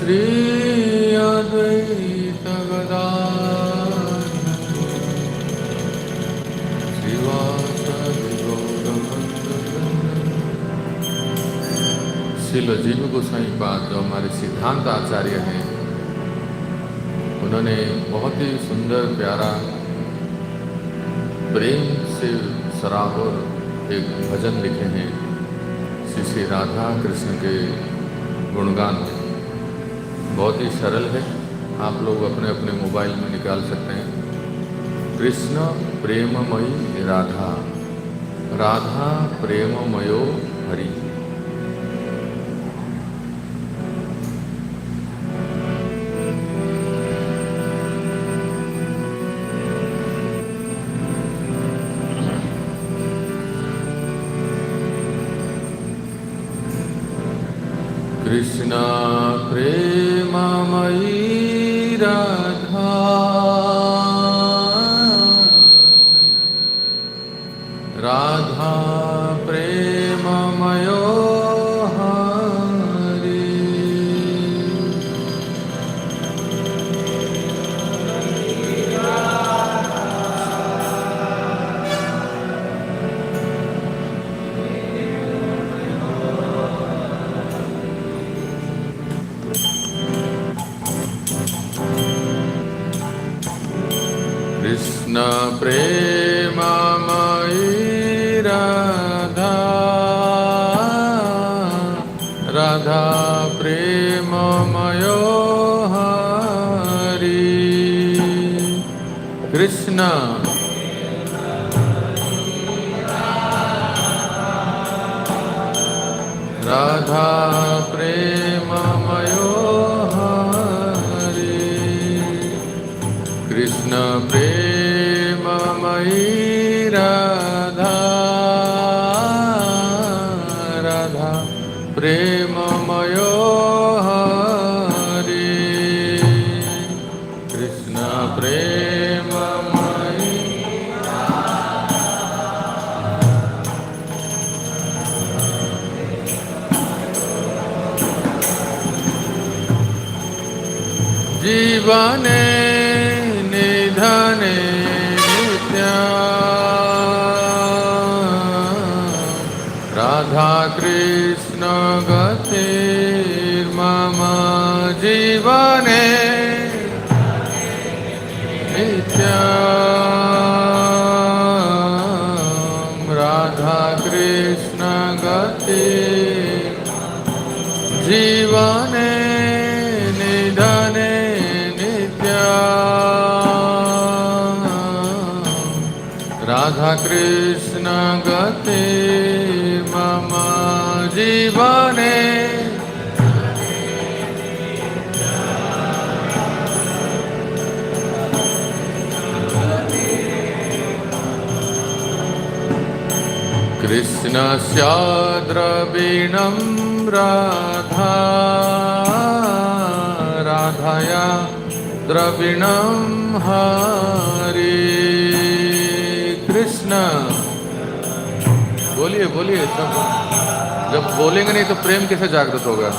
श्री अद्वैत गदाधर श्रीवासादि गौरभक्तवृंद। श्रील जीव गोसाई पाद जो हमारे सिद्धांत आचार्य हैं, उन्होंने बहुत ही सुंदर प्यारा प्रेम से सराबोर एक भजन लिखे हैं श्री श्री राधा कृष्ण के गुणगान में। बहुत ही सरल है, आप लोग अपने अपने मोबाइल में निकाल सकते हैं। कृष्ण प्रेममयी राधा, राधा प्रेममयो हरि। कृष्ण प्रेममयी राधा, राधा प्रेममयो हरि। कृष्ण प्रेममयी राधा, राधा प्रेममयो हरि। कृष्ण राधा प्रेममयो हरि। कृष्ण प्रेममयी राधा, राधा प्रेममयो हरि। कृष्ण प्रेममयी जीवने निधने नित्या, राधा कृष्ण गतिर्मम जीवने नित्या। राधा कृष्ण गति जीवने निधने नित्या। राधा कृष्ण गति मम जीवने। कृष्णस्य द्रविणं राधा, राधाया द्रविणं हरि। कृष्ण बोलिए बोलिए सब, जब बोलेंगे नहीं तो प्रेम कैसे जागृत होगा।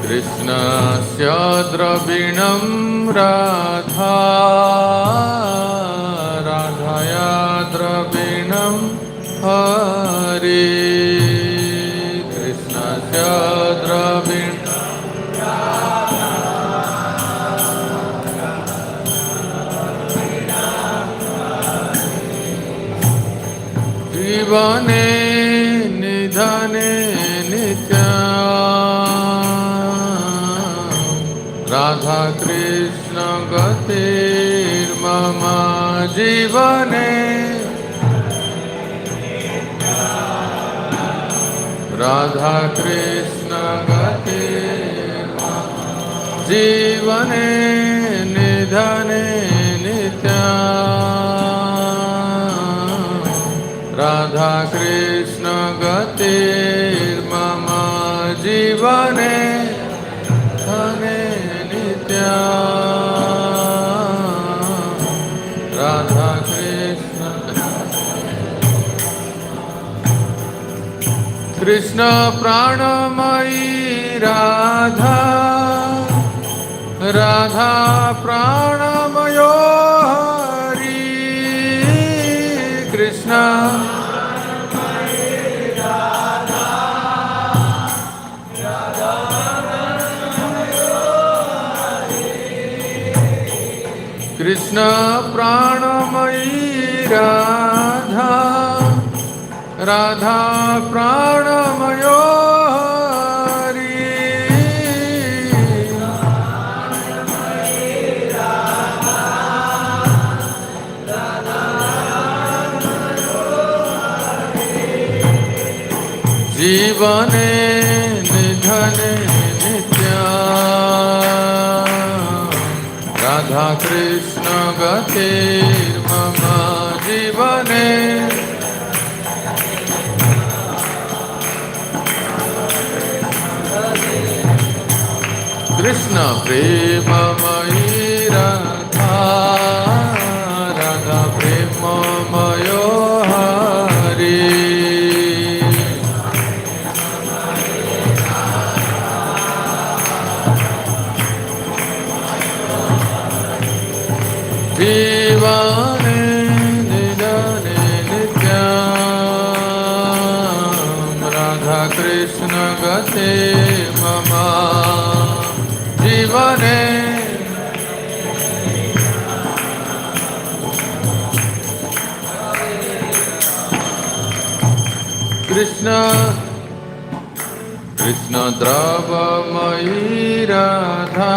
कृष्णस्य द्रविणं राधा, राधाया द्रविणं हरि। कृष्णस्य द्रविणं जीवने निधने नित्या। राधा कृष्ण गतिर्मम जीवने। राधा कृष्ण गतिर्मम जीवने निधने नित्या। राधा कृष्ण गतिर्मम जीवने धने नित्या। राधा कृष्ण। कृष्ण प्राणमयी राधा, राधा प्राणमयो हरि। कृष्ण कृष्ण प्राणमयी राधा, राधा प्राणमयो हरि। जीवने निधने नित्या, राधा कृष्ण गतिर्मम जीवने। कृष्ण प्रेममयी राधा, राधा प्रेममयो हरि। जीवने निधने नित्यां, राधा कृष्ण गते मम जीवने। कृष्ण कृष्ण द्रवमयी राधा,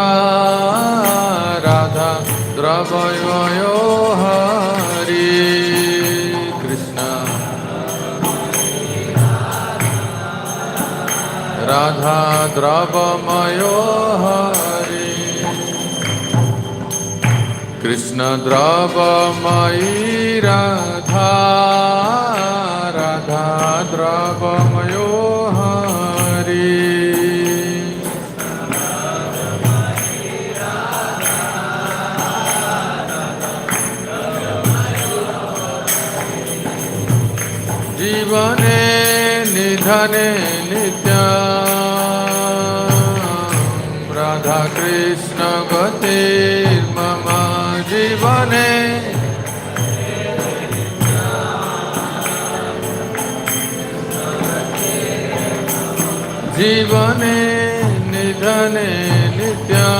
राधा द्रवमयो हरि। कृष्ण राधा द्रवमयो हरि। कृष्ण द्रवमयी राधा, राधा द्रवमयो हरि। जीवने निधने नित्यां, राधा कृष्ण गतिर्मम जीवने। जीवने निधने नित्यां,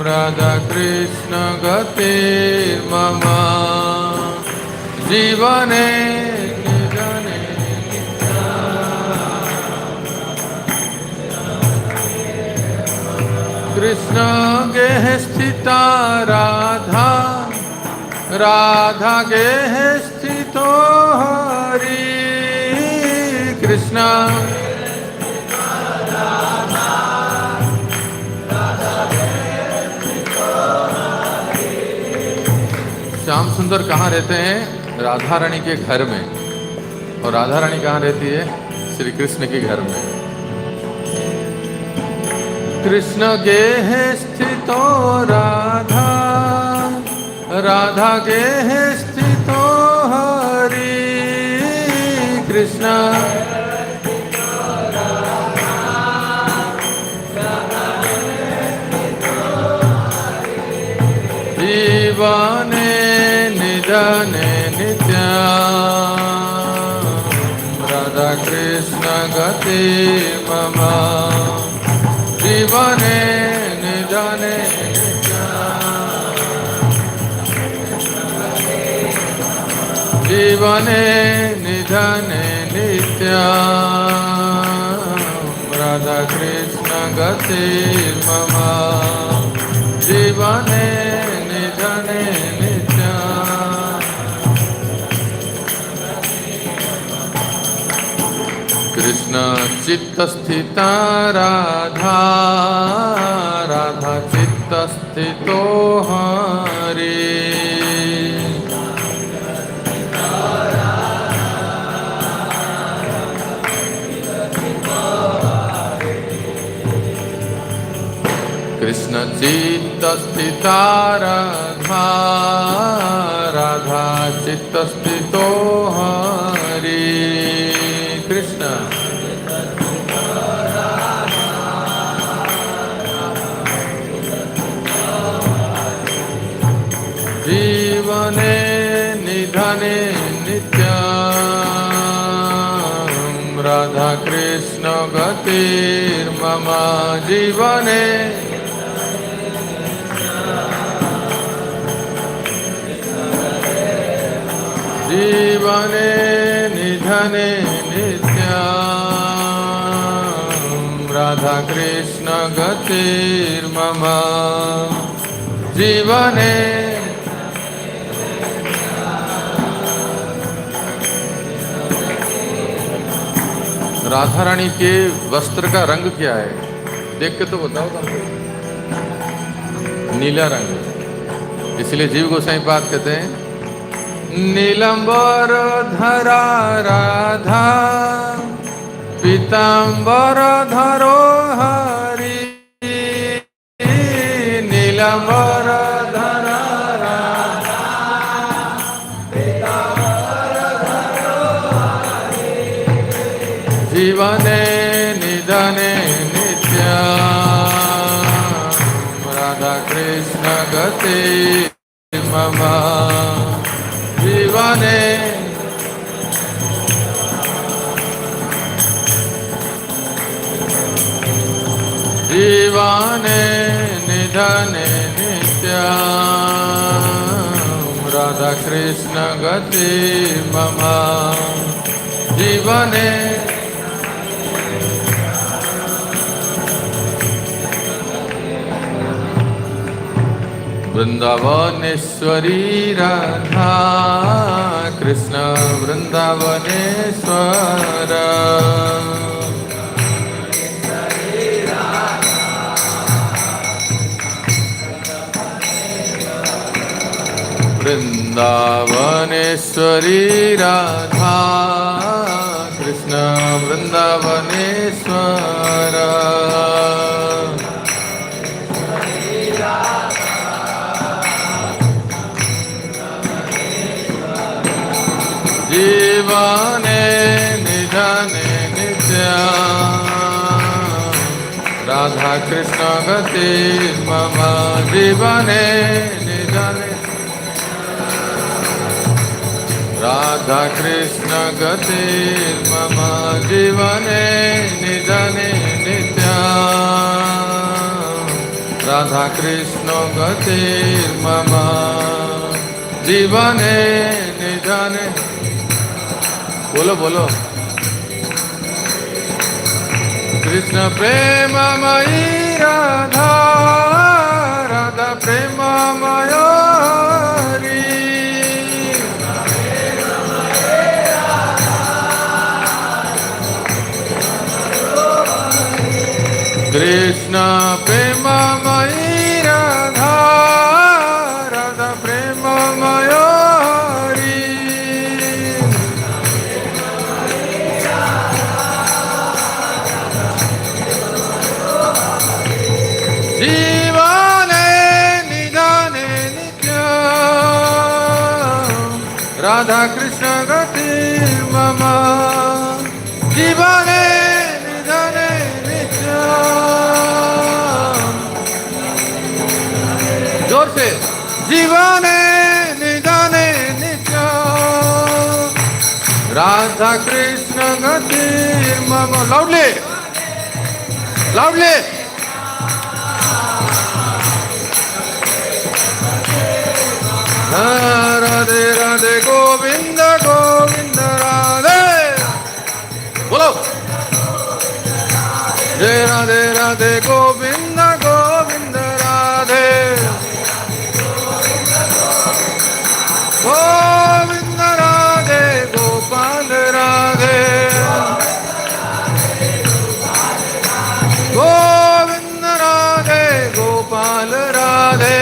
राधा कृष्ण गतिर्मम जीवने निधने नित्यां। कृष्ण गेह स्थिता राधा, राधा गेह स्थितो हरि। कृष्ण श्याम सुंदर कहाँ रहते हैं? राधा रानी के घर में। और राधा रानी कहाँ रहती है? श्री कृष्ण के घर में। कृष्ण गेह स्थितो राधा, राधा गेह स्थितो हरि। कृष्ण जीवने निधने नित्यां, राधा कृष्ण गतिर्मम जीवने निधने नित्यां। जीवने निधने नित्यां, राधा कृष्ण गतिर्मम जीवने निधने नित्यां। कृष्ण चित्तस्थिता राधा, राधा चित्तस्थितो हरि। कृष्ण चित्तस्थिता राधा, राधा चित्तस्थितो हरि। कृष्ण जीवने निधने नित्यं राधा कृष्ण गतिर्मम जीवने जीवने निधने नित्यं राधा कृष्ण गतिर्मम जीवने राधा रानी के वस्त्र का रंग क्या है? देख के तो बताओ तुमको। नीला रंग, इसलिए जीव गोसाई पाद कहते हैं नीलंबर धरा राधा पीतांबर धरो हरि नीलंबर धरा राधा पीतांबर धरो हरि जीवने निधने नित्यं राधा कृष्ण गति मम जीवने जीवने निधने नित्यं राधा कृष्ण गति मम जीवने वृंदावनेश्वरी राधा कृष्ण वृंदावनेश्वर वृंदावनेश्वरी राधा कृष्ण वृंदावनेश्वर जीवने निधने नित्यं राधा कृष्ण गति मम जीवने निधने राधा कृष्ण गति मम जीवने निधने नित्यं राधा कृष्ण गति मम जीवने निधने बोलो बोलो कृष्ण प्रेममयी राधा राधा प्रेममयी कृष्ण प्रेममयी राधा राधा प्रेममयी जीवने निधने नित्यं राधा कृष्ण गति मम जीवने निधने नित्यं जोर से जीवने निधने नित्यं राधा कृष्ण गति मम लाउडली लाउडली राधे राधे गोविंद गोविंद राधे बोलो जय राधे राधे गोविंद गोविंद राधे गोविंद राधे गोपाल राधे गोविंद राधे गोपाल राधे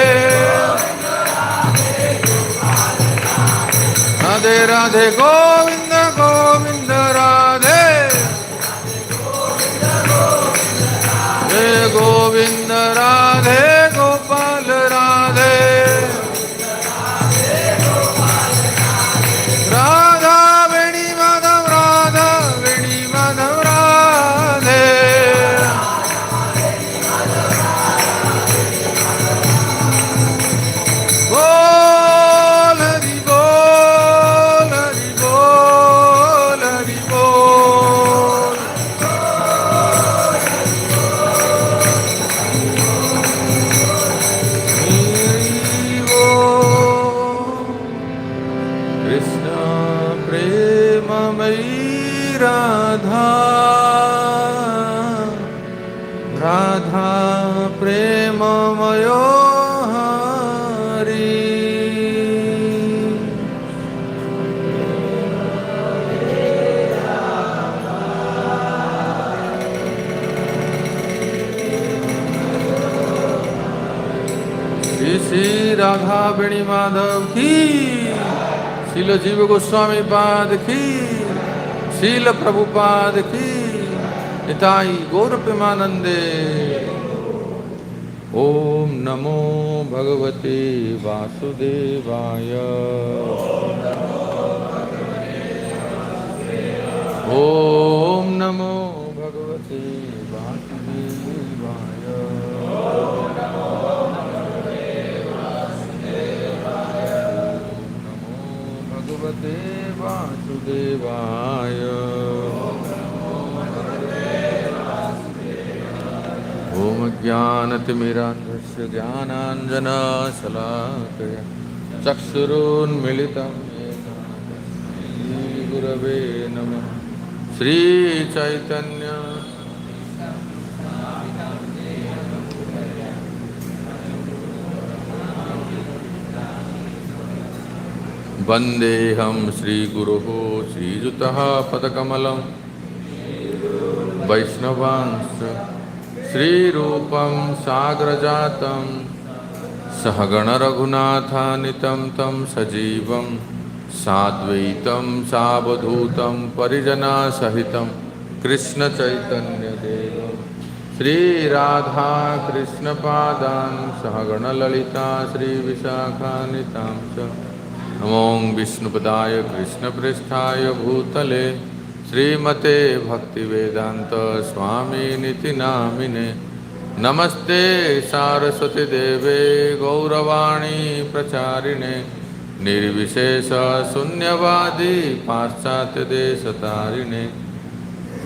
राधे राधे गोविंद गोविंद राधे जय गोविंद राधे गोपाल राधे राधा वेणी माधव राधा वेणी जय राधा राधा प्रेममयो हरि। श्री श्री राधा वेणी माधव की, शील जीव गोस्वामी पाद की, शील प्रभुपाद की, निताई गौर प्रेमानंदे। ओम नमो भगवते वासुदेवाय। ओम नमो भगवते वासुदेवाय। भगवते वासुदेवाय। ओम ज्ञानतिमिरान्धस्य ज्ञानाञ्जनशलाकया चक्षुरुन्मिलितं येन श्रीगुरवे नमः। श्रीचैतन्य वन्देऽहं श्रीगुरुः श्रीयुतः पदकमलं वैष्णवांश्च श्रीरूपं साग्रजातं सहगणरघुनाथान्वितं तं सजीवं साद्वैतं सावधूतं परिजनसहितं कृष्णचैतन्यदेवं श्रीराधा कृष्णपादान् सहगणललिता श्रीविशाखान्वितां च। नमो विष्णुपदाय कृष्णपृष्ठाय भूतले श्रीमते भक्तिवेदांत स्वामिनिति नामिने। नमस्ते सारस्वती देवे गौरवाणी प्रचारिणे निर्विशेष शून्यवादी पाश्चात्यदेशतारिणे।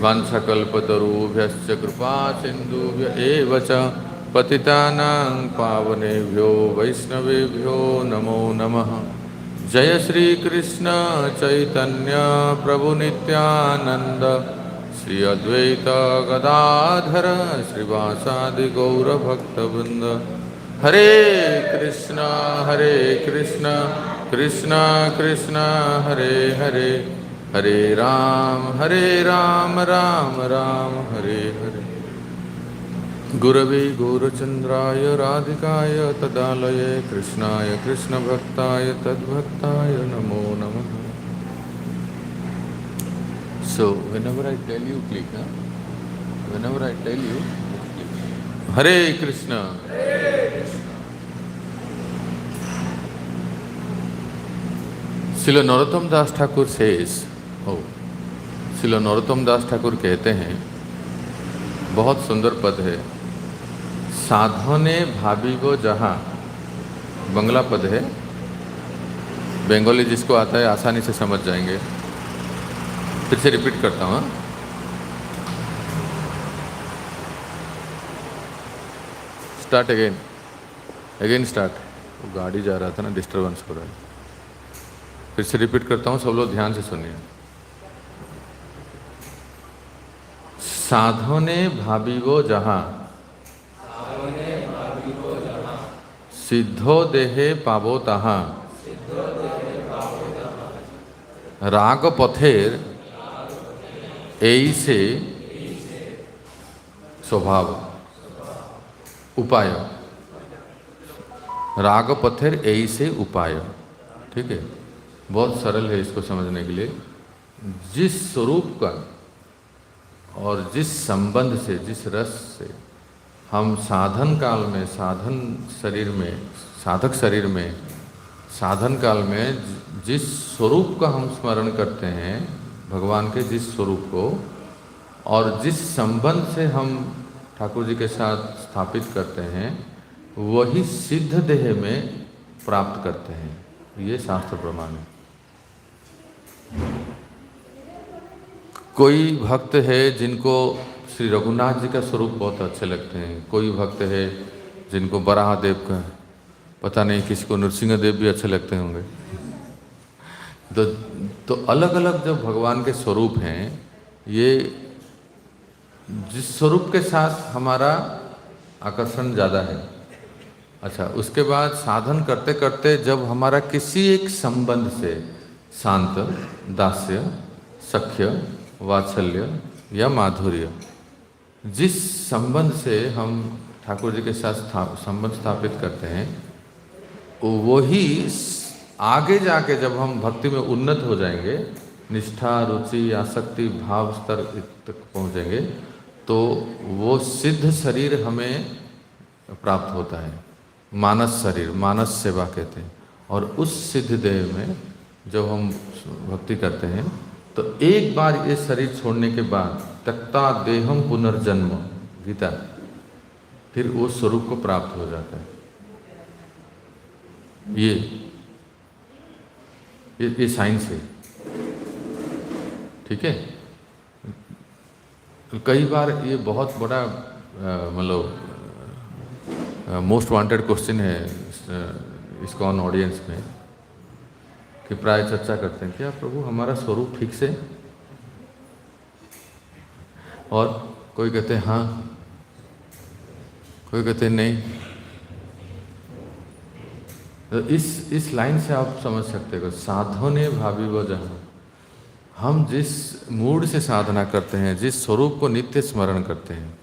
वाञ्छकल्पतरुभ्यश्च कृपा सिन्धुभ्य एव च पतितानां पावनेभ्यो वैष्णवेभ्यो नमो नमः। जय श्री कृष्ण चैतन्य प्रभु नित्यानंद श्री अद्वैत गदाधर श्रीवासादि गौर भक्तवृंद। हरे कृष्ण कृष्ण कृष्ण हरे हरे, हरे राम राम राम हरे हरे। गुरवे गौरचंद्राय राधिकाय तदालये कृष्णाय कृष्णभक्ताय तद्भक्ताय नमो नमः। So whenever I tell you click, whenever I tell you click. Hare Krishna, Srila Narottam Das Thakur says, Srila Narottam दास ठाकुर कहते हैं, बहुत सुंदर पद है, साधने भाविगो जहाँ, बंगला पद है, बंगाली जिसको आता है आसानी से समझ जाएंगे। फिर से रिपीट करता हूँ। Start again start. वो गाड़ी जा रहा था ना, डिस्टर्बेंस हो रहा है। फिर से रिपीट करता हूँ, सब लोग ध्यान से सुनिए। साधने भाविगो जहाँ, सिद्धो देहे पावो तहाँ, राग पथेर ऐसे स्वभाव उपाय, राग पथेर ऐसे उपाय। ठीक है, बहुत सरल है इसको समझने के लिए। जिस स्वरूप का और जिस संबंध से, जिस रस से हम साधन काल में, साधक शरीर में साधन काल में जिस स्वरूप का हम स्मरण करते हैं, भगवान के जिस स्वरूप को, और जिस संबंध से हम ठाकुर जी के साथ स्थापित करते हैं, वही सिद्ध देह में प्राप्त करते हैं। ये शास्त्र प्रमाण है। कोई भक्त है जिनको श्री रघुनाथ जी का स्वरूप बहुत अच्छे लगते हैं, कोई भक्त है जिनको बराह देव का, पता नहीं किसी को नृसिंह देव भी अच्छे लगते होंगे। तो अलग अलग जो भगवान के स्वरूप हैं, ये जिस स्वरूप के साथ हमारा आकर्षण ज़्यादा है। अच्छा, उसके बाद साधन करते करते जब हमारा किसी एक संबंध से शांत, दास्य, सख्य, वात्सल्य या माधुर्य, जिस संबंध से हम ठाकुर जी के साथ संबंध स्थापित करते हैं, वही आगे जाके जब हम भक्ति में उन्नत हो जाएंगे, निष्ठा, रुचि, आसक्ति, भाव स्तर तक पहुँचेंगे, तो वो सिद्ध शरीर हमें प्राप्त होता है। मानस शरीर, मानस सेवा कहते हैं। और उस सिद्ध देह में जब हम भक्ति करते हैं, तो एक बार ये शरीर छोड़ने के बाद त्यक्ता देहम पुनर्जन्म, गीता, फिर वो स्वरूप को प्राप्त हो जाता है। ये साइंस है, ठीक है। कई बार ये बहुत बड़ा मतलब मोस्ट वांटेड क्वेश्चन है इस्कॉन ऑडियंस में, कि प्राय चर्चा करते हैं, क्या प्रभु हमारा स्वरूप ठीक से? और कोई कहते हैं हाँ, कोई कहते हैं नहीं। तो इस लाइन से आप समझ सकते हो, साधने भावी वो जहाँ, हम जिस मूड से साधना करते हैं, जिस स्वरूप को नित्य स्मरण करते हैं,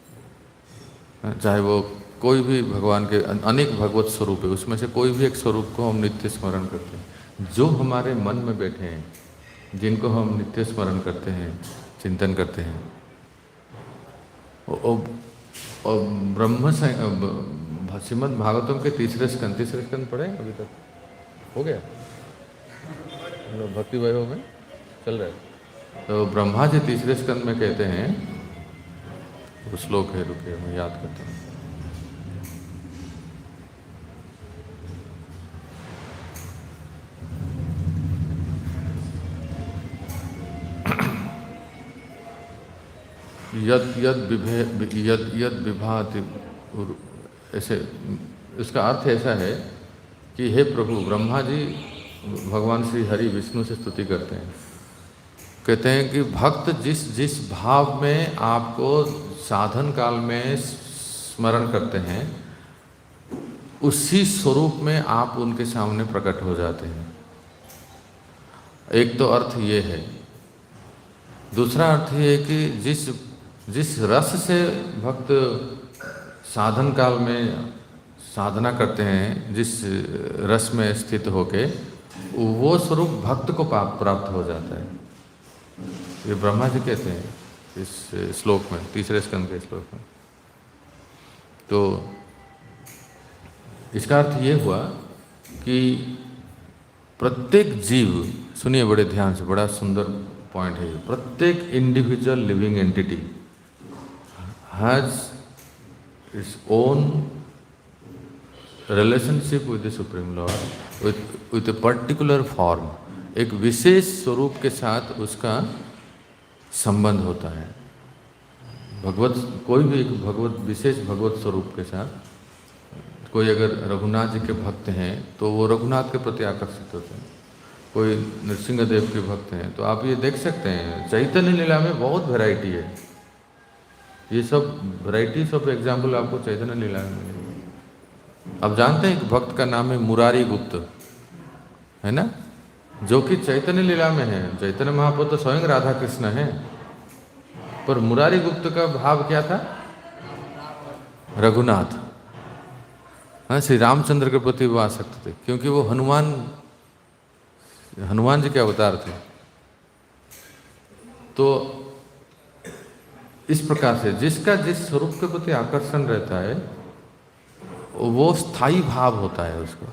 चाहे वो कोई भी भगवान के अनेक भगवत स्वरूप है, उसमें से कोई भी एक स्वरूप को हम नित्य स्मरण करते हैं, जो हमारे मन में बैठे हैं, जिनको हम नित्य स्मरण करते हैं, चिंतन करते हैं, और ब्रह्म श्रीमद् भागवतम के तीसरे स्कंद पढ़े अभी तक? हो गया? भक्ति वैभव में चल रहा है। तो ब्रह्मा जी तीसरे स्कंद में कहते हैं, वो श्लोक है, रुके मैं याद करता हूँ। यद विभाति, ऐसे इसका अर्थ ऐसा है कि हे प्रभु, ब्रह्मा जी भगवान श्री हरि विष्णु से स्तुति करते हैं, कहते हैं कि भक्त जिस जिस भाव में आपको साधन काल में स्मरण करते हैं, उसी स्वरूप में आप उनके सामने प्रकट हो जाते हैं। एक तो अर्थ ये है। दूसरा अर्थ ये है कि जिस रस से भक्त साधन काल में साधना करते हैं, जिस रस में स्थित होके, वो स्वरूप भक्त को प्राप्त हो जाता है। ये ब्रह्मा जी कहते हैं इस श्लोक में, तीसरे स्कंद के श्लोक में। तो इसका अर्थ ये हुआ कि प्रत्येक जीव, सुनिए बड़े ध्यान से, बड़ा सुंदर पॉइंट है ये, प्रत्येक individual living entity has its own relationship with the supreme Lord, with a particular form. एक विशेष स्वरूप के साथ उसका संबंध होता है। कोई भी एक विशेष भगवत स्वरूप के साथ, कोई अगर रघुनाथ जी के भक्त हैं तो वो रघुनाथ के प्रति आकर्षित होते हैं, कोई नृसिंह देव के भक्त हैं, तो आप ये देख सकते हैं चैतन्य लीला में बहुत वैरायटी है। ये सब वैराइटीज ऑफ एग्जाम्पल आपको चैतन्य लीला में मिलेंगे। अब जानते हैं एक भक्त का नाम है मुरारी गुप्त, है ना, जो कि चैतन्य लीला में है। चैतन्य महाप्रभु तो स्वयं राधा कृष्ण है, पर मुरारी गुप्त का भाव क्या था? रघुनाथ। हाँ, श्री रामचंद्र के प्रति वो आसक्त थे, क्योंकि वो हनुमान जी के अवतार थे। तो इस प्रकार से जिसका जिस स्वरूप के प्रति आकर्षण रहता है, वो स्थायी भाव होता है उसको।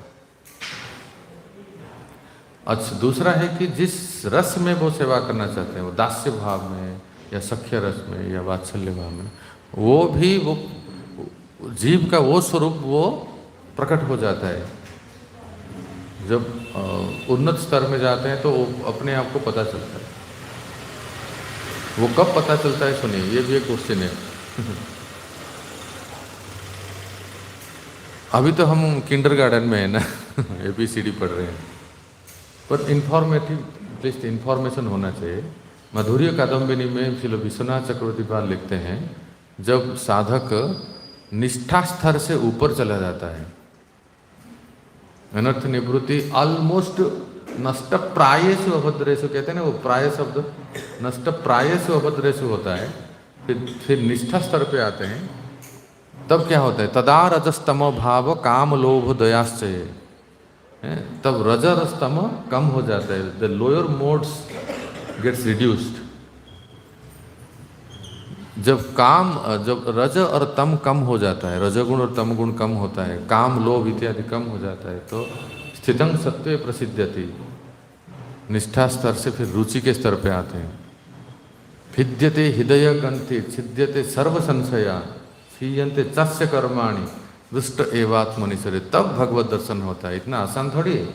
अच्छा, दूसरा है कि जिस रस में वो सेवा करना चाहते हैं, वो दास्य भाव में या सख्य रस में या वात्सल्य भाव में, वो भी वो जीव का वो स्वरूप वो प्रकट हो जाता है। जब उन्नत स्तर में जाते हैं तो अपने आप को पता चलता है। वो कब पता चलता है? सुनिए, ये भी एक क्वेश्चन है। अभी तो हम किंडरगार्टन में है ना, ABCD पढ़ रहे हैं, पर इंफॉर्मेटिव एटलीस्ट इन्फॉर्मेशन होना चाहिए। माधुर्य कादम्बिनी में श्री विश्वनाथ चक्रवर्ती पाल लिखते हैं, जब साधक निष्ठा स्तर से ऊपर चला जाता है, अनर्थ निवृत्ति ऑलमोस्ट नष्ट प्रायेषु अभद्रेषु कहते हैं ना, वो प्राय शब्द नष्ट प्रायेषु अभद्रेषु होता है, फिर निष्ठा स्तर पे आते हैं, तब क्या होता है, तदा रजस्तमो भाव काम लोभ दयाश्चय, तब रज और स्तम कम हो जाता है, the lower modes gets reduced. जब रज और तम कम हो जाता है, रजगुण और तम गुण कम होता है, काम लोभ इत्यादि कम हो जाता है, तो स्थितं सत्वे प्रसिद्ध्यति, निष्ठा स्तर से फिर रुचि के स्तर पे आते हैं। भिद्यते हृदय ग्रंथि छिद्यते सर्व संशया क्षीयन्ते तस्य कर्माणि दुष्ट एवात्मनिसरे, तब भगवत दर्शन होता है। इतना आसान थोड़ी है।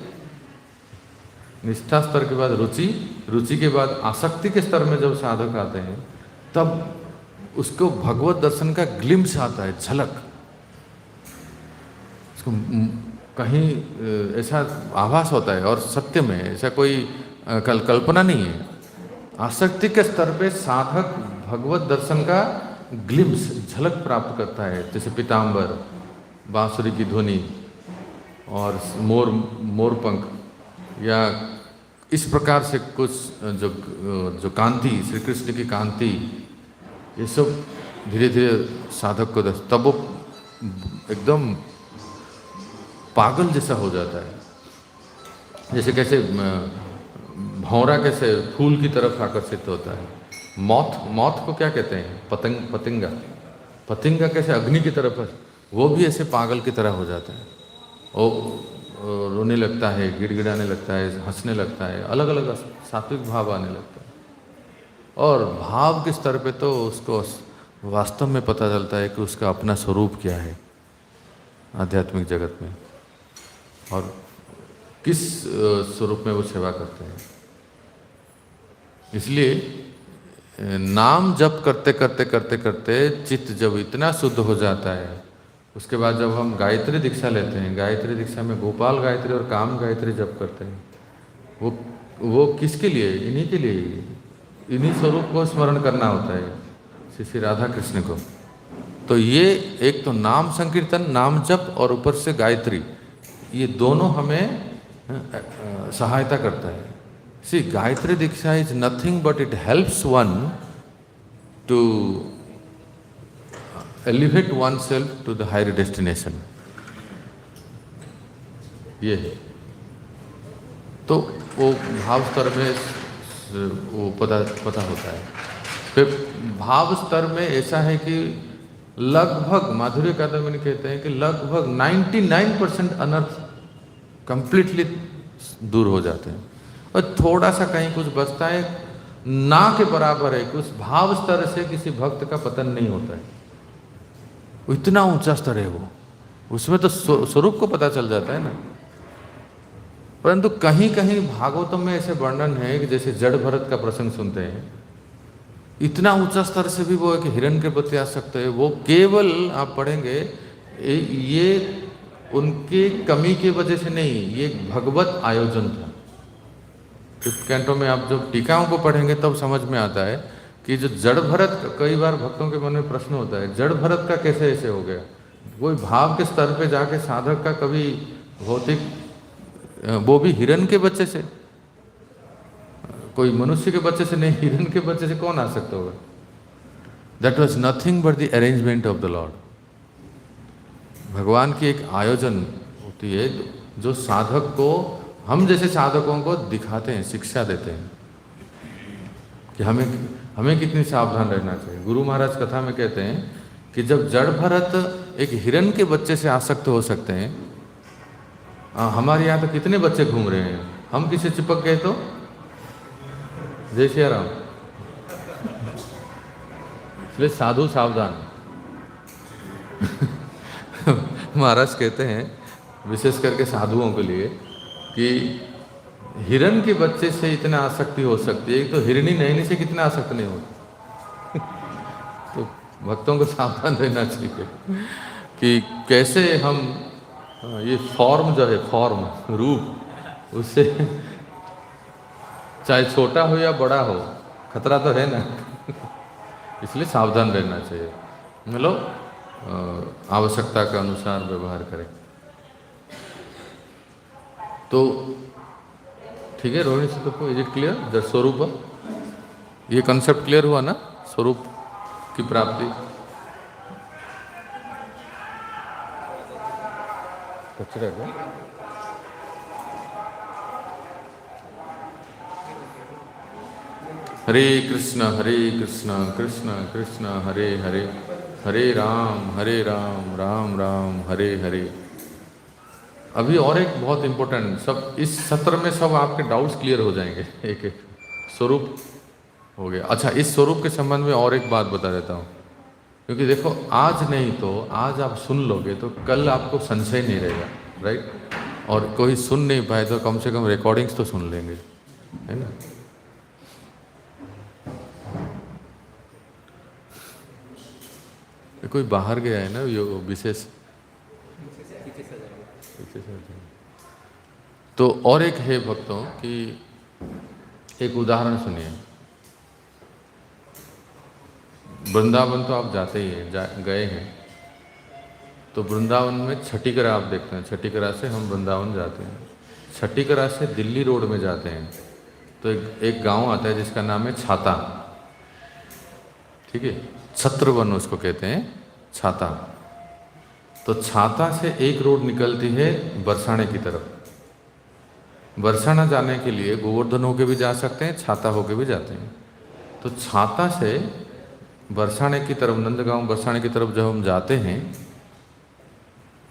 निष्ठा स्तर के बाद रुचि, रुचि के बाद आसक्ति के स्तर में जब साधक आते हैं, तब उसको भगवत दर्शन का ग्लिम्स आता है, झलक। उसको कहीं ऐसा आभास होता है, और सत्य में ऐसा कोई कल्पना नहीं है। आसक्ति के स्तर पे साधक भगवत दर्शन का ग्लिम्स, झलक प्राप्त करता है, जैसे पीताम्बर, बांसुरी की ध्वनि और मोरपंख, या इस प्रकार से कुछ जो कांति, श्री कृष्ण की कांति, ये सब धीरे धीरे साधक को तब वो एकदम पागल जैसा हो जाता है। जैसे कैसे भौरा कैसे फूल की तरफ आकर्षित होता है, मौत को क्या कहते हैं, पतंगा कैसे अग्नि की तरफ, वो भी ऐसे पागल की तरह हो जाता है। वो रोने लगता है, गिड़गिड़ाने लगता है, हंसने लगता है, अलग अलग सात्विक भाव आने लगता है। और भाव के स्तर पे तो उसको वास्तव में पता चलता है कि उसका अपना स्वरूप क्या है आध्यात्मिक जगत में, और किस स्वरूप में वो सेवा करते हैं। इसलिए नाम जप करते करते करते करते चित्त जब इतना शुद्ध हो जाता है, उसके बाद जब हम गायत्री दीक्षा लेते हैं, गायत्री दीक्षा में गोपाल गायत्री और काम गायत्री जप करते हैं, वो किसके लिए, इन्हीं के लिए, इन्हीं स्वरूप को स्मरण करना होता है, श्री राधा कृष्ण को। तो ये एक तो नाम संकीर्तन, नाम जप, और ऊपर से गायत्री, ये दोनों हमें सहायता करता है। See Gayatri diksha is nothing but it helps one to elevate oneself to the higher destination, ये है। तो वो भाव स्तर में वो पता होता है। फिर भाव स्तर में ऐसा है कि लगभग, माधुर्य कादम्बिनी कहते हैं कि लगभग 99% अनर्थ कंप्लीटली दूर हो जाते हैं, और थोड़ा सा कहीं कुछ बचता है, ना के बराबर है कि उस भाव स्तर से किसी भक्त का पतन नहीं होता है। इतना ऊंचा स्तर है वो, उसमें तो स्वरूप को पता चल जाता है ना। परंतु कहीं कहीं भागवतम में ऐसे वर्णन है कि जैसे जड़ भरत का प्रसंग सुनते हैं, इतना ऊंचा स्तर से भी वो एक हिरण के प्रति आ सकते हैं। वो केवल आप पढ़ेंगे, ये उनके कमी की वजह से नहीं, ये भगवत आयोजन था। फिफ्थ कैंटो में आप जब टीकाओं को पढ़ेंगे तब समझ में आता है कि जो जड़ भरत, कई बार भक्तों के मन में प्रश्न होता है, जड़ भरत का कैसे ऐसे हो गया। कोई भाव के स्तर पे जाके साधक का कभी भौतिक, वो भी हिरण के बच्चे से, कोई मनुष्य के बच्चे से नहीं, हिरण के बच्चे से कौन आ सकता होगा। That was nothing but the arrangement of the Lord. भगवान की एक आयोजन होती है जो साधक को, हम जैसे साधकों को दिखाते हैं, शिक्षा देते हैं कि हमें कितनी सावधान रहना चाहिए। गुरु महाराज कथा में कहते हैं कि जब जड़ भरत एक हिरण के बच्चे से आसक्त हो सकते हैं, हमारे यहाँ तो कितने बच्चे घूम रहे हैं, हम किसी चिपक गए तो जय श्री राम। इसलिए साधु सावधान। महाराज कहते हैं विशेष करके साधुओं के लिए कि हिरण के बच्चे से इतना आसक्ति हो सकती है, तो हिरणी नैनी से कितना आसक्त नहीं होता। तो भक्तों को सावधान रहना चाहिए कि कैसे हम ये फॉर्म जो है, फॉर्म रूप, उससे चाहे छोटा हो या बड़ा हो, खतरा तो है ना। इसलिए सावधान रहना चाहिए। मतलब आवश्यकता के अनुसार व्यवहार करें। तो ठीक है रोहिणी से, तो इज इट क्लियर द स्वरूप? ये कंसेप्ट क्लियर हुआ ना, स्वरूप की प्राप्ति। कचरा का हरे कृष्ण कृष्ण कृष्ण हरे हरे, हरे राम राम राम हरे हरे। अभी और एक बहुत इंपॉर्टेंट, सब इस सत्र में सब आपके डाउट्स क्लियर हो जाएंगे। एक एक स्वरूप हो गया। अच्छा, इस स्वरूप के संबंध में और एक बात बता देता हूँ, क्योंकि देखो आज नहीं तो आज आप सुन लोगे तो कल आपको संशय नहीं रहेगा, राइट? और कोई सुन नहीं पाए तो कम से कम रिकॉर्डिंग्स तो सुन लेंगे, है ना? कोई बाहर गया है ना, यो विशेष। तो और एक है भक्तों कि एक उदाहरण सुनिए। वृंदावन तो आप जाते ही हैं, गए हैं। तो वृंदावन में छठीकरा आप देखते हैं, छठीकरा से हम वृंदावन जाते हैं। छठीकरा से दिल्ली रोड में जाते हैं तो एक गांव आता है जिसका नाम है छाता, ठीक है? छत्रवन उसको कहते हैं, छाता। तो छाता से एक रोड निकलती है बरसाने की तरफ। बरसाना जाने के लिए गोवर्धन होके भी जा सकते हैं, छाता होके भी जाते हैं। तो छाता से बरसाने की तरफ, नंदगांव बरसाने की तरफ जब हम जाते हैं,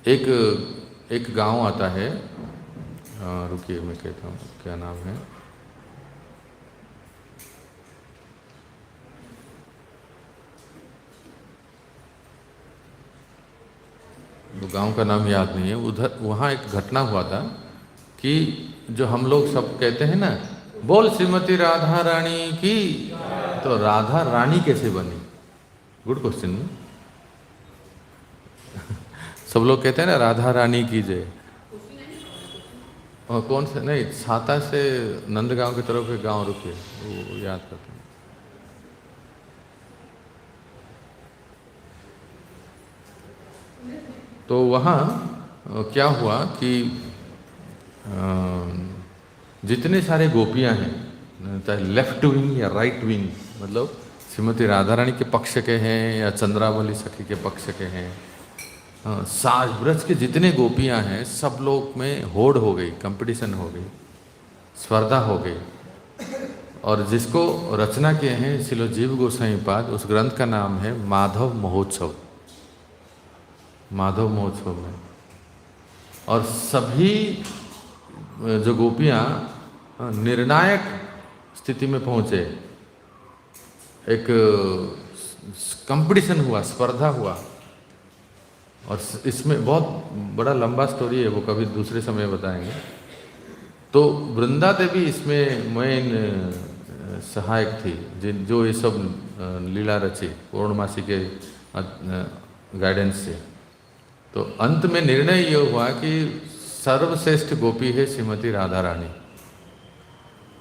एक गांव आता है, रुकिए मैं कहता हूँ क्या नाम है। वो गांव का नाम याद नहीं है। उधर वहाँ एक घटना हुआ था कि जो हम लोग सब कहते हैं ना, बोल श्रीमती राधा रानी की, तो राधा रानी कैसे बनी? Good question. सब लोग कहते हैं ना राधा रानी की जय। और कौन से नहीं, छाता से नंदगांव की तरफ एक गांव, रुकिए वो याद करते हैं। तो वहाँ क्या हुआ कि जितने सारे गोपियाँ हैं, चाहे लेफ्ट विंग या राइट विंग, मतलब श्रीमती राधा रानी के पक्ष के हैं या चंद्रावली सखी के पक्ष के हैं, साज ब्रज के जितने गोपियाँ हैं, सब लोग में होड़ हो गई, कंपटीशन हो गई, स्पर्धा हो गई। और जिसको रचना किए हैं श्रील जीव गोसाई पाद, उस ग्रंथ का नाम है माधव महोत्सव। माधव महोत्सव में और सभी जो गोपियाँ निर्णायक स्थिति में पहुँचे। एक कंपटीशन हुआ, स्पर्धा हुआ। और इसमें बहुत बड़ा लंबा स्टोरी है, वो कभी दूसरे समय बताएंगे। तो वृंदा देवी इसमें मेन सहायक थी, जो ये सब लीला रची पूर्णमासी के गाइडेंस से। तो अंत में निर्णय ये हुआ कि सर्वश्रेष्ठ गोपी है श्रीमती राधा रानी।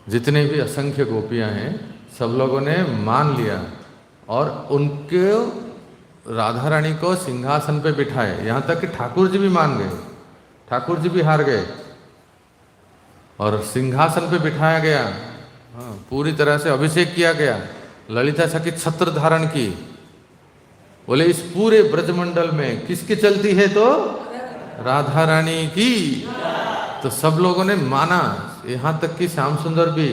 जितने भी असंख्य गोपियां हैं, सब लोगों ने मान लिया और उनके राधा रानी को सिंहासन पे बिठाए। यहाँ तक कि ठाकुर जी भी मान गए, ठाकुर जी भी हार गए और सिंहासन पे बिठाया गया। हाँ, पूरी तरह से अभिषेक किया गया। ललिता सखी छत्र धारण की। बोले इस पूरे ब्रजमंडल में किसकी चलती है? तो राधा रानी की। तो सब लोगों ने माना, यहाँ तक कि श्याम सुंदर भी।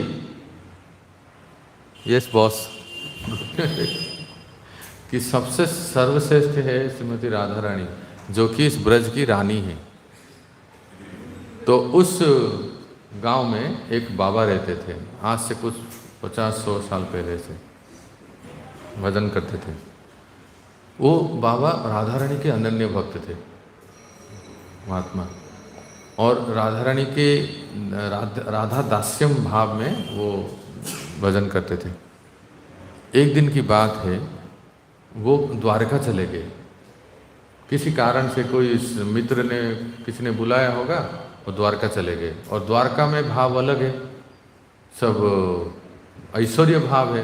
Yes boss. कि सबसे सर्वश्रेष्ठ है श्रीमती राधा रानी, जो कि इस ब्रज की रानी है। तो उस गांव में एक बाबा रहते थे, आज से कुछ 50-100 साल पहले से भजन करते थे। वो बाबा राधा रानी के अनन्य भक्त थे, महात्मा। और राधा रानी के राधा दास्यम भाव में वो भजन करते थे। एक दिन की बात है, वो द्वारका चले गए। किसी कारण से कोई मित्र ने, किसी ने बुलाया होगा, वो द्वारका चले गए। और द्वारका में भाव अलग है, सब ऐश्वर्य भाव है।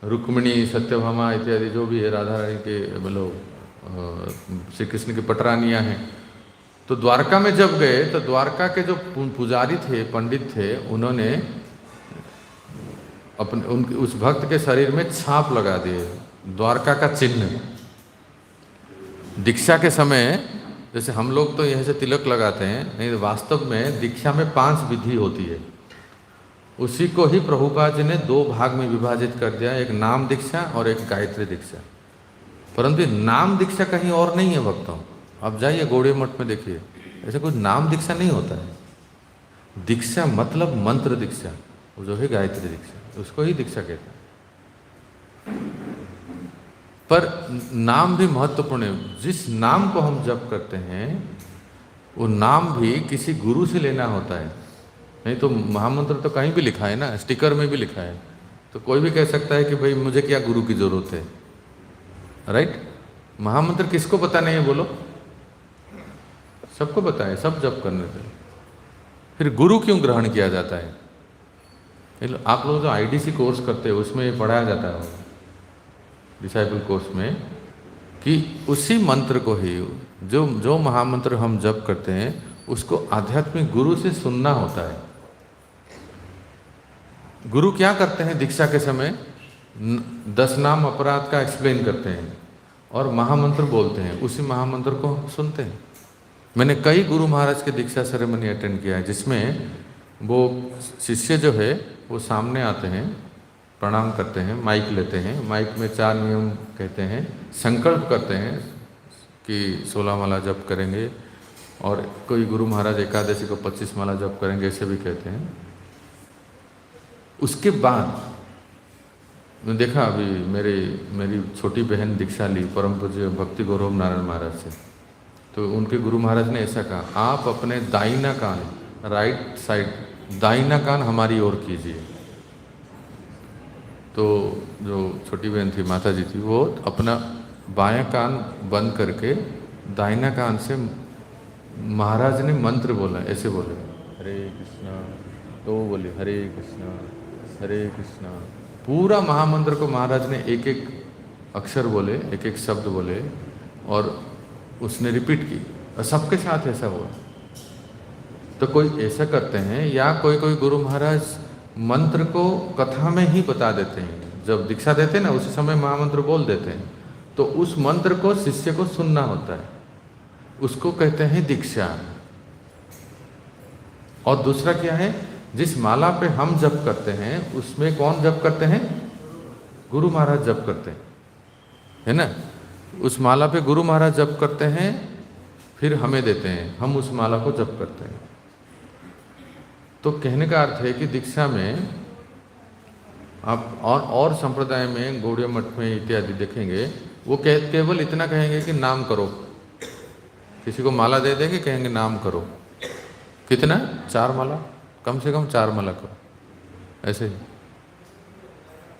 रुक्मिणी, सत्यभामा इत्यादि जो भी है राधा रानी के मतलब श्री कृष्ण की पटरानियाँ हैं। तो द्वारका में जब गए तो द्वारका के जो पुजारी थे, पंडित थे, उन्होंने अपने उस भक्त के शरीर में छाप लगा दिए, द्वारका का चिन्ह। दीक्षा के समय जैसे हम लोग तो यहीं से तिलक लगाते हैं, नहीं वास्तव में दीक्षा में 5 विधि होती है। उसी को ही प्रभुपाद जी ने 2 भाग में विभाजित कर दिया, एक नाम दीक्षा और एक गायत्री दीक्षा। परंतु नाम दीक्षा कहीं और नहीं है भक्तों। आप जाइए गौड़ीय मठ में देखिए, ऐसे कोई नाम दीक्षा नहीं होता है। दीक्षा मतलब मंत्र दीक्षा, वो जो है गायत्री दीक्षा, उसको ही दीक्षा कहते हैं। पर नाम भी महत्वपूर्ण है। जिस नाम को हम जप करते हैं वो नाम भी किसी गुरु से लेना होता है। नहीं तो महामंत्र तो कहीं भी लिखा है ना, स्टिकर में भी लिखा है, तो कोई भी कह सकता है कि भाई मुझे क्या गुरु की जरूरत है, राइट। महामंत्र किसको पता नहीं है बोलो? सबको पता है, सब जप करने थे। फिर गुरु क्यों ग्रहण किया जाता है? आप लोग जो आईडीसी कोर्स करते हो उसमें ये पढ़ाया जाता है, डिसाइपल कोर्स में, कि उसी मंत्र को ही जो महामंत्र हम जप करते हैं उसको आध्यात्मिक गुरु से सुनना होता है। गुरु क्या करते हैं दीक्षा के समय? 10 नाम अपराध का एक्सप्लेन करते हैं और महामंत्र बोलते हैं, उसी महामंत्र को सुनते हैं। मैंने कई गुरु महाराज के दीक्षा सेरेमनी अटेंड किया है जिसमें वो शिष्य जो है वो सामने आते हैं, प्रणाम करते हैं, माइक लेते हैं, माइक में 4 नियम कहते हैं, संकल्प करते हैं कि 16 माला जप करेंगे, और कोई गुरु महाराज एकादशी को 25 माला जप करेंगे, ऐसे भी कहते हैं। उसके बाद मैं देखा, अभी मेरी छोटी बहन दीक्षा ली परम पूज्य भक्ति गौरव नारायण महाराज से, तो उनके गुरु महाराज ने ऐसा कहा, आप अपने दाहिना कान, राइट साइड दाहिना कान हमारी ओर कीजिए। तो जो छोटी बहन थी, माता जी थी, वो अपना बायां कान बंद करके दाहिना कान से महाराज ने मंत्र बोला, ऐसे बोले, हरे कृष्णा, तो वो बोले हरे कृष्णा हरे कृष्णा। पूरा महामंत्र को महाराज ने एक एक अक्षर बोले, एक एक शब्द बोले, और उसने रिपीट की, और सबके साथ ऐसा हुआ। तो कोई ऐसा करते हैं, या कोई कोई गुरु महाराज मंत्र को कथा में ही बता देते हैं। जब दीक्षा देते हैं ना, उसी समय महामंत्र बोल देते हैं, तो उस मंत्र को शिष्य को सुनना होता है, उसको कहते हैं दीक्षा। और दूसरा क्या है, जिस माला पे हम जप करते हैं उसमें कौन जप करते हैं? गुरु महाराज जप करते हैं, है ना। उस माला पे गुरु महाराज जप करते हैं, फिर हमें देते हैं, हम उस माला को जप करते हैं। तो कहने का अर्थ है कि दीक्षा में आप और संप्रदाय में, गौड़ीय मठ में इत्यादि देखेंगे, वो केवल इतना कहेंगे कि नाम करो। किसी को माला दे देंगे, कहेंगे नाम करो। कितना? 4 माला, कम से कम 4 माला करो, ऐसे ही।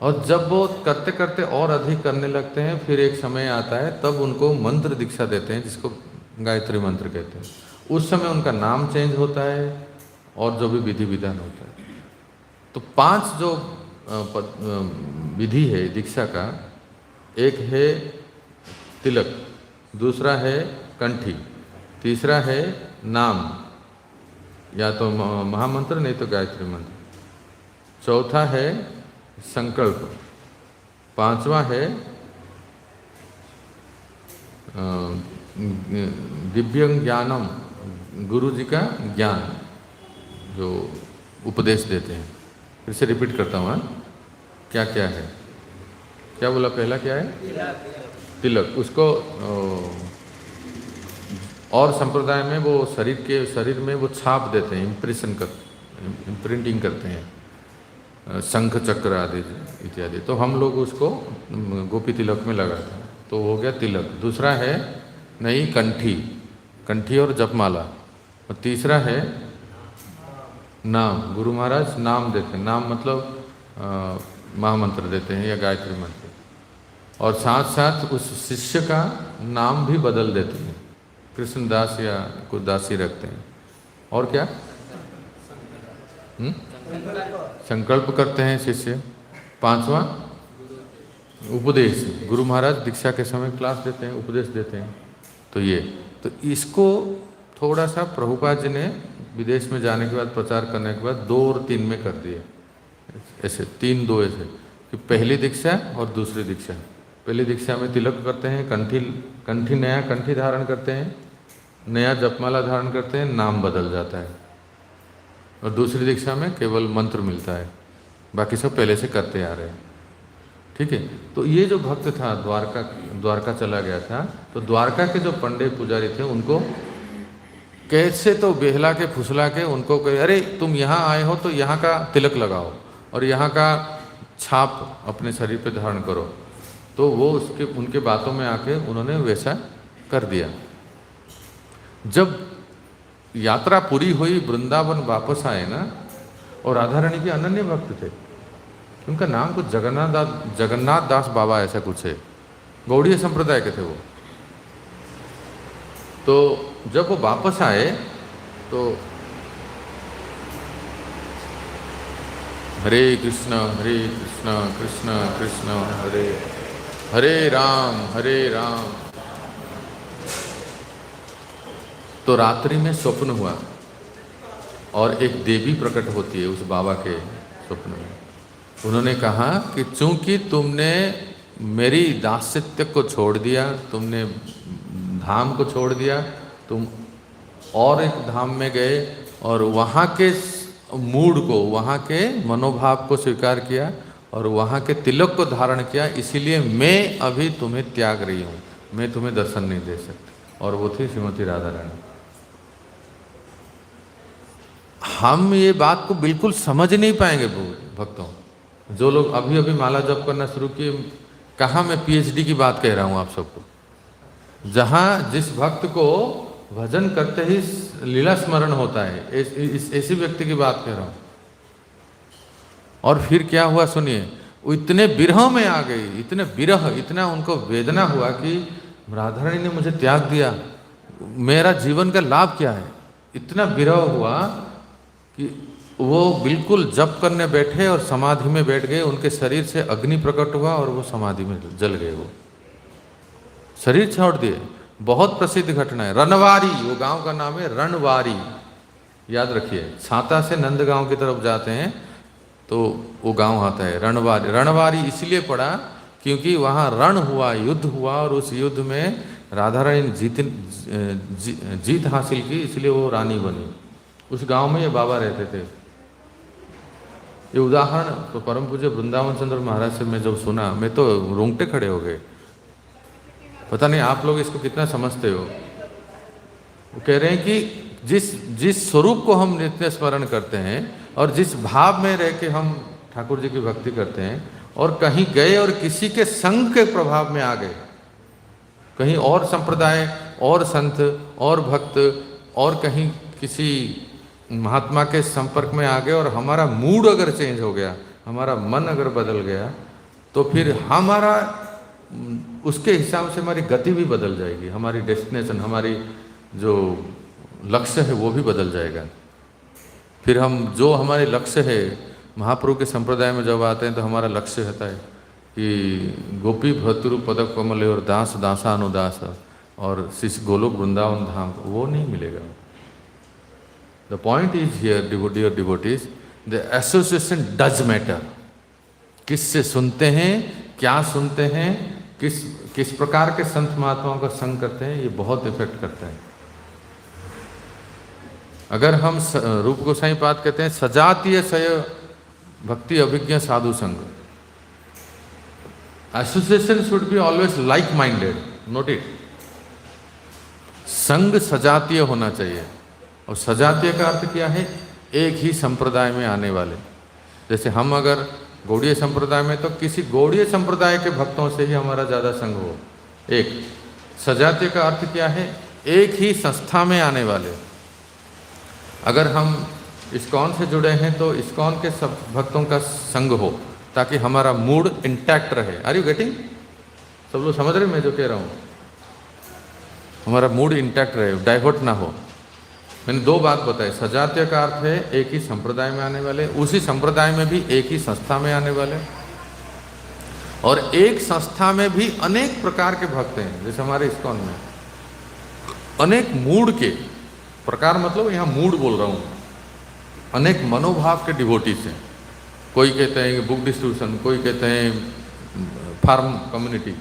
और जब वो करते करते और अधिक करने लगते हैं, फिर एक समय आता है तब उनको मंत्र दीक्षा देते हैं, जिसको गायत्री मंत्र कहते हैं। उस समय उनका नाम चेंज होता है और जो भी विधि विधान होता है। तो 5 जो विधि है दीक्षा का, एक है तिलक, दूसरा है कंठी, तीसरा है नाम, या तो महामंत्र नहीं तो गायत्री मंत्र, चौथा है संकल्प, 5वां है दिव्य ज्ञानम, गुरु जी का ज्ञान जो उपदेश देते हैं। फिर से रिपीट करता हूँ, क्या क्या है, क्या बोला? पहला क्या है? तिलक। उसको और संप्रदाय में वो शरीर में वो छाप देते हैं, इम्प्रिंटिंग करते हैं, शंख चक्र आदि इत्यादि। तो हम लोग उसको गोपी तिलक में लगाते हैं, तो हो गया तिलक। दूसरा है नहीं कंठी और जपमाला। और तीसरा है नाम, गुरु महाराज नाम देते हैं, नाम मतलब महामंत्र देते हैं या गायत्री मंत्र, और साथ साथ उस शिष्य का नाम भी बदल देते हैं, कृष्णदास या कुछ दासी रखते हैं। और क्या? संकल्प करते हैं शिष्य। 5वां उपदेश, गुरु महाराज दीक्षा के समय क्लास देते हैं, उपदेश देते हैं। तो इसको थोड़ा सा प्रभुपाद जी ने विदेश में जाने के बाद, प्रचार करने के बाद 2 और 3 में कर दिए, ऐसे 3-2 ऐसे कि पहली दीक्षा और दूसरी दीक्षा। पहली दीक्षा में तिलक करते हैं, कंठी नया कंठी धारण करते हैं, नया जपमाला धारण करते हैं, नाम बदल जाता है। और दूसरी दीक्षा में केवल मंत्र मिलता है, बाकी सब पहले से करते आ रहे हैं। ठीक है। तो ये जो भक्त था द्वारका चला गया था, तो द्वारका के जो पंडे पुजारी थे उनको कैसे तो बेहला के फुसला के उनको कहे, अरे तुम यहाँ आए हो तो यहाँ का तिलक लगाओ और यहाँ का छाप अपने शरीर पे धारण करो। तो वो उनके बातों में आके उन्होंने वैसा कर दिया। जब यात्रा पूरी हुई, वृंदावन वापस आए ना, और राधा रानी के अनन्य भक्त थे, उनका नाम कुछ जगन्नाथ दास बाबा ऐसा कुछ है, गौड़ीय संप्रदाय के थे वो। तो जब वो वापस आए तो हरे कृष्ण कृष्ण कृष्ण हरे हरे राम। तो रात्रि में स्वप्न हुआ और एक देवी प्रकट होती है उस बाबा के स्वप्न में। उन्होंने कहा कि चूंकि तुमने मेरी दास्यत्य को छोड़ दिया, तुमने धाम को छोड़ दिया, तुम और एक धाम में गए और वहाँ के मूड को, वहाँ के मनोभाव को स्वीकार किया और वहाँ के तिलक को धारण किया, इसीलिए मैं अभी तुम्हें त्याग रही हूँ, मैं तुम्हें दर्शन नहीं दे सकती। और वो थी श्रीमती राधा रानी। हम ये बात को बिल्कुल समझ नहीं पाएंगे भक्तों, जो लोग अभी अभी माला जप करना शुरू किए। कहाँ मैं पीएचडी की बात कह रहा हूँ आप सबको, जहाँ जिस भक्त को भजन करते ही लीला स्मरण होता है, ऐसी व्यक्ति की बात कह रहा हूँ। और फिर क्या हुआ सुनिए, वो इतने विरह में आ गई, इतने विरह, इतना उनको वेदना हुआ कि राधा रानी ने मुझे त्याग दिया, मेरा जीवन का लाभ क्या है। इतना विरह हुआ कि वो बिल्कुल जप करने बैठे और समाधि में बैठ गए। उनके शरीर से अग्नि प्रकट हुआ और वो समाधि में जल गए, वो शरीर छोड़ दिए। बहुत प्रसिद्ध घटना है। रनवारी, वो गांव का नाम है रणवारी, याद रखिए। छाता से नंदगांव की तरफ जाते हैं तो वो गांव आता है रणवारी। रणवारी इसलिए पड़ा क्योंकि वहाँ रण हुआ, युद्ध हुआ, और उस युद्ध में राधा रानी ने जीत हासिल की, इसलिए वो रानी बनी। उस गांव में ये बाबा रहते थे। ये उदाहरण तो परम पूज्य वृंदावन चंद्र महाराज से मैं जब सुना, मैं तो रोंगटे खड़े हो गए। पता नहीं आप लोग इसको कितना समझते हो। वो कह रहे हैं कि जिस स्वरूप को हम नित्य स्मरण करते हैं और जिस भाव में रह के हम ठाकुर जी की भक्ति करते हैं, और कहीं गए और किसी के संग के प्रभाव में आ गए, कहीं और संप्रदाय और संत और भक्त और कहीं किसी महात्मा के संपर्क में आ गए और हमारा मूड अगर चेंज हो गया, हमारा मन अगर बदल गया, तो फिर हमारा उसके हिसाब से हमारी गति भी बदल जाएगी, हमारी डेस्टिनेशन, हमारी जो लक्ष्य है वो भी बदल जाएगा। फिर हम जो हमारे लक्ष्य है, महाप्रभु के संप्रदाय में जब आते हैं तो हमारा लक्ष्य होता है कि गोपी भतरु पदक कमल और दास दासानुदास और शिष्य गोलोक वृंदावन धाम, वो नहीं मिलेगा। The point is here dear devotees, the association does matter. किससे सुनते हैं, क्या सुनते हैं, किस प्रकार के संत महात्माओं का संग करते हैं, ये बहुत इफेक्ट करता है। अगर हम रूप गोसाई पाद कहते हैं सजातीय सय भक्ति अभिज्ञ साधु संग, association should be always like minded, note it. संग सजातीय होना चाहिए। और सजातीय का अर्थ क्या है? एक ही संप्रदाय में आने वाले। जैसे हम अगर गौड़ीय संप्रदाय में, तो किसी गौड़ीय संप्रदाय के भक्तों से ही हमारा ज़्यादा संग हो। एक सजातीय का अर्थ क्या है? एक ही संस्था में आने वाले। अगर हम इस्कॉन से जुड़े हैं तो इस्कॉन के सब भक्तों का संग हो, ताकि हमारा मूड इंटैक्ट रहे। Are you getting? सब लोग समझ रहे मैं जो कह रहा हूँ? हमारा मूड इंटैक्ट रहे, डाइवर्ट ना हो। मैंने दो बात बताई। सजातीय का अर्थ है एक ही संप्रदाय में आने वाले, उसी संप्रदाय में भी एक ही संस्था में आने वाले, और एक संस्था में भी अनेक प्रकार के भक्त हैं। जैसे हमारे इस्कॉन में अनेक मूड के प्रकार, मतलब यहाँ मूड बोल रहा हूँ, अनेक मनोभाव के डिवोटीज हैं। कोई कहते हैं बुक डिस्ट्रीब्यूशन, कोई कहते हैं फार्म कम्युनिटी,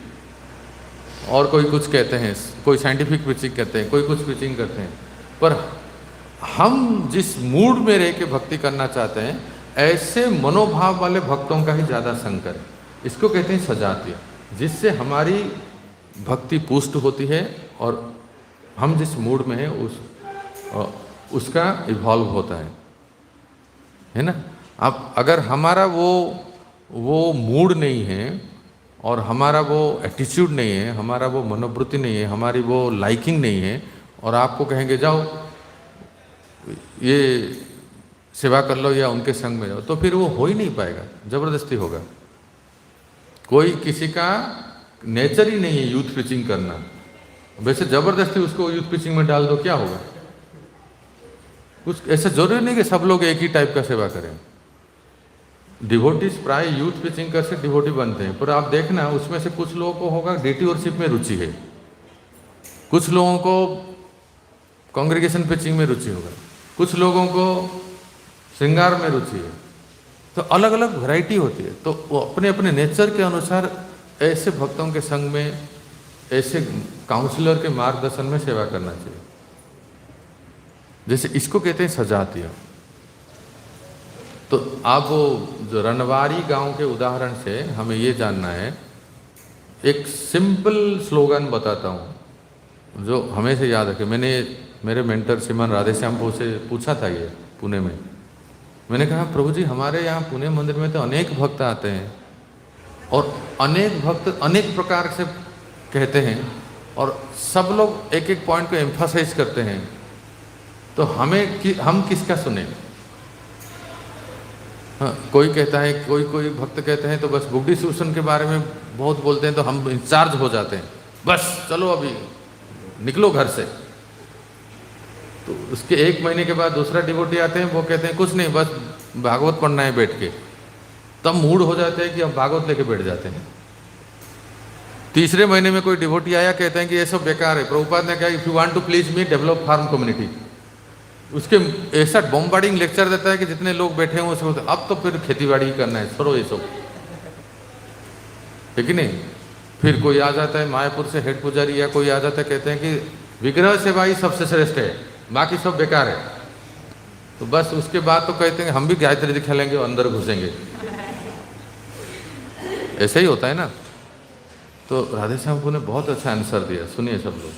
और कोई कुछ कहते हैं, कोई साइंटिफिक प्रीचिंग कहते हैं, कोई कुछ प्रीचिंग करते हैं। पर हम जिस मूड में रह के भक्ति करना चाहते हैं, ऐसे मनोभाव वाले भक्तों का ही ज़्यादा संग करें। इसको कहते हैं सजातीय, जिससे हमारी भक्ति पुष्ट होती है और हम जिस मूड में हैं उसका इवॉल्व होता है ना। अब अगर हमारा वो मूड नहीं है और हमारा वो एटीट्यूड नहीं है, हमारा वो मनोवृत्ति नहीं है, हमारी वो लाइकिंग नहीं है, और आपको कहेंगे जाओ ये सेवा कर लो या उनके संग में जाओ, तो फिर वो हो ही नहीं पाएगा, जबरदस्ती होगा। कोई किसी का नेचर ही नहीं है यूथ प्रीचिंग करना, वैसे जबरदस्ती उसको यूथ प्रीचिंग में डाल दो, क्या होगा? कुछ ऐसा जरूरी नहीं कि सब लोग एक ही टाइप का सेवा करें। डिवोटीज प्राय यूथ प्रीचिंग कर से डिवोटी बनते हैं, पर आप देखना उसमें से कुछ लोगों को होगा ड्यूटी वर्शिप में रुचि है, कुछ लोगों को कांग्रेगेशन प्रीचिंग में रुचि होगा, कुछ लोगों को श्रृंगार में रुचि है। तो अलग अलग वैरायटी होती है। तो वो अपने अपने नेचर के अनुसार ऐसे भक्तों के संग में, ऐसे काउंसलर के मार्गदर्शन में सेवा करना चाहिए। जैसे इसको कहते हैं सजातीय। तो आप वो जो रनवारी गांव के उदाहरण से हमें ये जानना है, एक सिंपल स्लोगन बताता हूँ जो हमेशा याद रखे। मैंने मेरे मेंटर श्रीमान राधेश्याम से पूछा था ये पुणे में। मैंने कहा प्रभु जी हमारे यहाँ पुणे मंदिर में तो अनेक भक्त आते हैं और अनेक भक्त अनेक प्रकार से कहते हैं और सब लोग एक एक पॉइंट को एम्फसाइज करते हैं, तो हम किसका सुने? हाँ, कोई कहता है, कोई भक्त कहते हैं तो बस बुक डिस्ट्रीब्यूशन के बारे में बहुत बोलते हैं तो हम इंचार्ज हो जाते हैं, बस चलो अभी निकलो घर से। तो उसके एक महीने के बाद दूसरा डिवोटी आते हैं, वो कहते हैं कुछ नहीं बस भागवत पढ़ना है बैठ के। तब मूड हो जाते हैं कि हम भागवत लेके बैठ जाते हैं। तीसरे महीने में कोई डिवोटी आया, कहते हैं कि ये सब बेकार है, प्रभुपाद ने कहा if you want to please me develop farm community. उसके ऐसा बॉम्बार्डिंग लेक्चर देता है कि जितने लोग बैठे हों उसको अब तो फिर खेतीबाड़ी करना है, छोड़ो ये सब, है कि नहीं। फिर कोई आ जाता है मायापुर से हेड पुजारी या कोई आ जाता है, कहते हैं कि विग्रह सेवा ही सबसे श्रेष्ठ है, बाकी सब बेकार है। तो बस उसके बाद तो कहते हैं हम भी गायत्री दिखा लेंगे और अंदर घुसेंगे। ऐसा ही होता है ना। तो राधेश्याम ने बहुत अच्छा आंसर दिया, सुनिए सब लोग।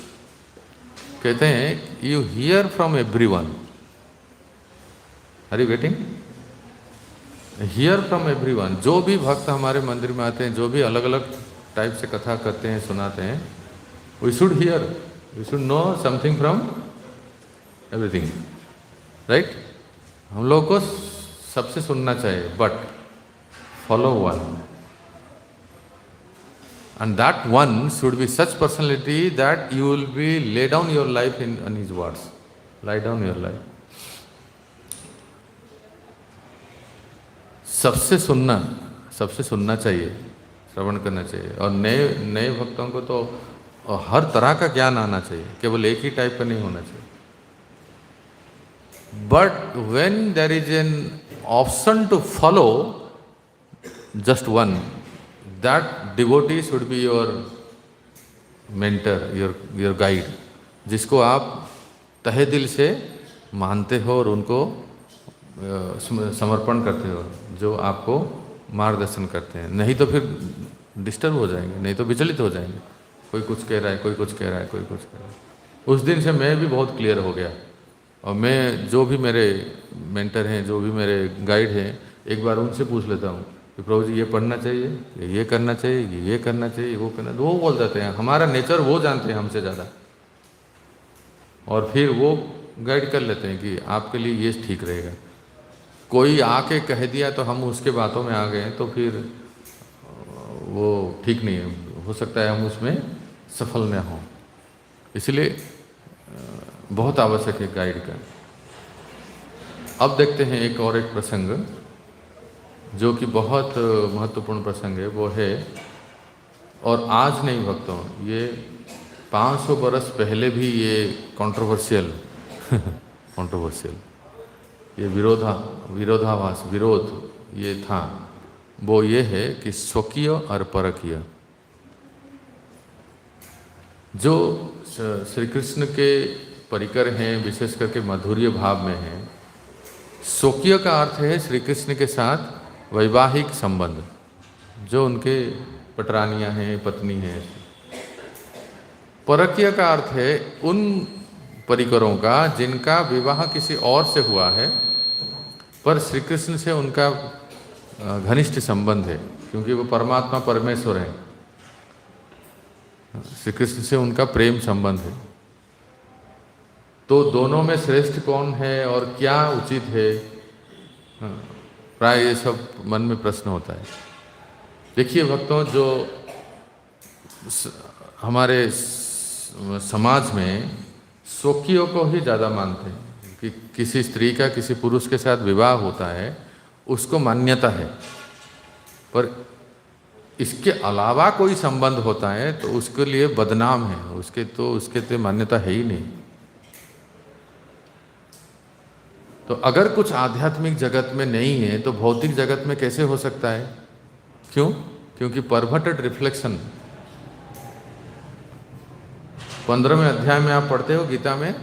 कहते हैं you hear from everyone, are you getting? Hear from everyone. जो भी भक्त हमारे मंदिर में आते हैं, जो भी अलग अलग टाइप से कथा करते हैं, सुनाते हैं, we should hear, we should know something from everything, right? हम लोग को सबसे सुनना चाहिए, but follow one, and that one should be such personality that you will be lay down your life in his words, lie down your life. सबसे सुनना चाहिए, श्रवण करना चाहिए। और नए भक्तों को तो हर तरह का ज्ञान आना चाहिए, केवल एक ही टाइप का नहीं होना चाहिए। But when there is an option to follow just one, that devotee should be your mentor, your guide, जिसको आप तहे दिल से मानते हो और उनको समर्पण करते हो, जो आपको मार्गदर्शन करते हैं। नहीं तो फिर डिस्टर्ब हो जाएंगे, नहीं तो विचलित हो जाएंगे। कोई कुछ कह रहा है, कोई कुछ कह रहा है, कोई कुछ कह रहा है। उस दिन से मैं भी बहुत क्लियर हो गया, और मैं जो भी मेरे मेंटर हैं, जो भी मेरे गाइड हैं, एक बार उनसे पूछ लेता हूँ कि प्रभु जी ये पढ़ना चाहिए, ये करना चाहिए, ये करना चाहिए, वो करना, तो वो बोल देते हैं। हमारा नेचर वो जानते हैं हमसे ज़्यादा, और फिर वो गाइड कर लेते हैं कि आपके लिए ये ठीक रहेगा। कोई आके कह दिया तो हम उसके बातों में आ गए तो फिर वो ठीक नहीं है, हो सकता है हम उसमें सफल न हों। इसलिए बहुत आवश्यक है गाइड का। अब देखते हैं एक और एक प्रसंग जो कि बहुत महत्वपूर्ण प्रसंग है। वो है, और आज नहीं भक्तों, ये 500 बरस पहले भी ये कंट्रोवर्शियल कंट्रोवर्शियल, ये विरोधाभास, विरोध ये था। वो ये है कि स्वकीय और परकीय। जो श्री कृष्ण के परिकर हैं, विशेष करके माधुर्य भाव में हैं। स्वकीय का अर्थ है श्री कृष्ण के साथ वैवाहिक संबंध, जो उनके पटरानियां हैं, पत्नी हैं। परकीय का अर्थ है उन परिकरों का जिनका विवाह किसी और से हुआ है, पर श्री कृष्ण से उनका घनिष्ठ संबंध है, क्योंकि वो परमात्मा परमेश्वर हैं। श्री कृष्ण से उनका प्रेम संबंध है। तो दोनों में श्रेष्ठ कौन है और क्या उचित है, प्राय ये सब मन में प्रश्न होता है। देखिए भक्तों, जो हमारे समाज में स्वकीयों को ही ज़्यादा मानते हैं कि किसी स्त्री का किसी पुरुष के साथ विवाह होता है, उसको मान्यता है। पर इसके अलावा कोई संबंध होता है तो उसके लिए बदनाम है, उसके तो मान्यता है ही नहीं। तो अगर कुछ आध्यात्मिक जगत में नहीं है तो भौतिक जगत में कैसे हो सकता है? क्यों? क्योंकि परवर्टेड रिफ्लेक्शन 15वें अध्याय में आप पढ़ते हो गीता में,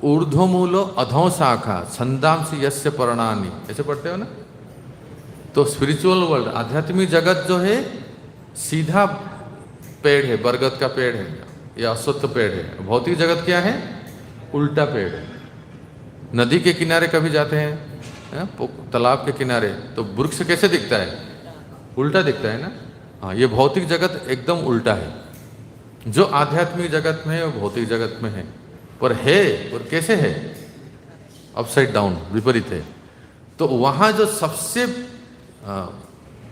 ऊर्ध्वमूलो अधो शाखा छंदांसि यस्य पर्णानि, ऐसे पढ़ते हो ना। तो स्पिरिचुअल वर्ल्ड, आध्यात्मिक जगत जो है सीधा पेड़ है, बरगद का पेड़ है या अश्वत्थ पेड़ है। भौतिक जगत क्या है? उल्टा पेड़ है। नदी के किनारे कभी जाते हैं, तालाब के किनारे, तो वृक्ष कैसे दिखता है? उल्टा दिखता है ना। हाँ, ये भौतिक जगत एकदम उल्टा है। जो आध्यात्मिक जगत में है वो भौतिक जगत में है, पर है, और कैसे है? अपसाइड डाउन, विपरीत है। तो वहां जो सबसे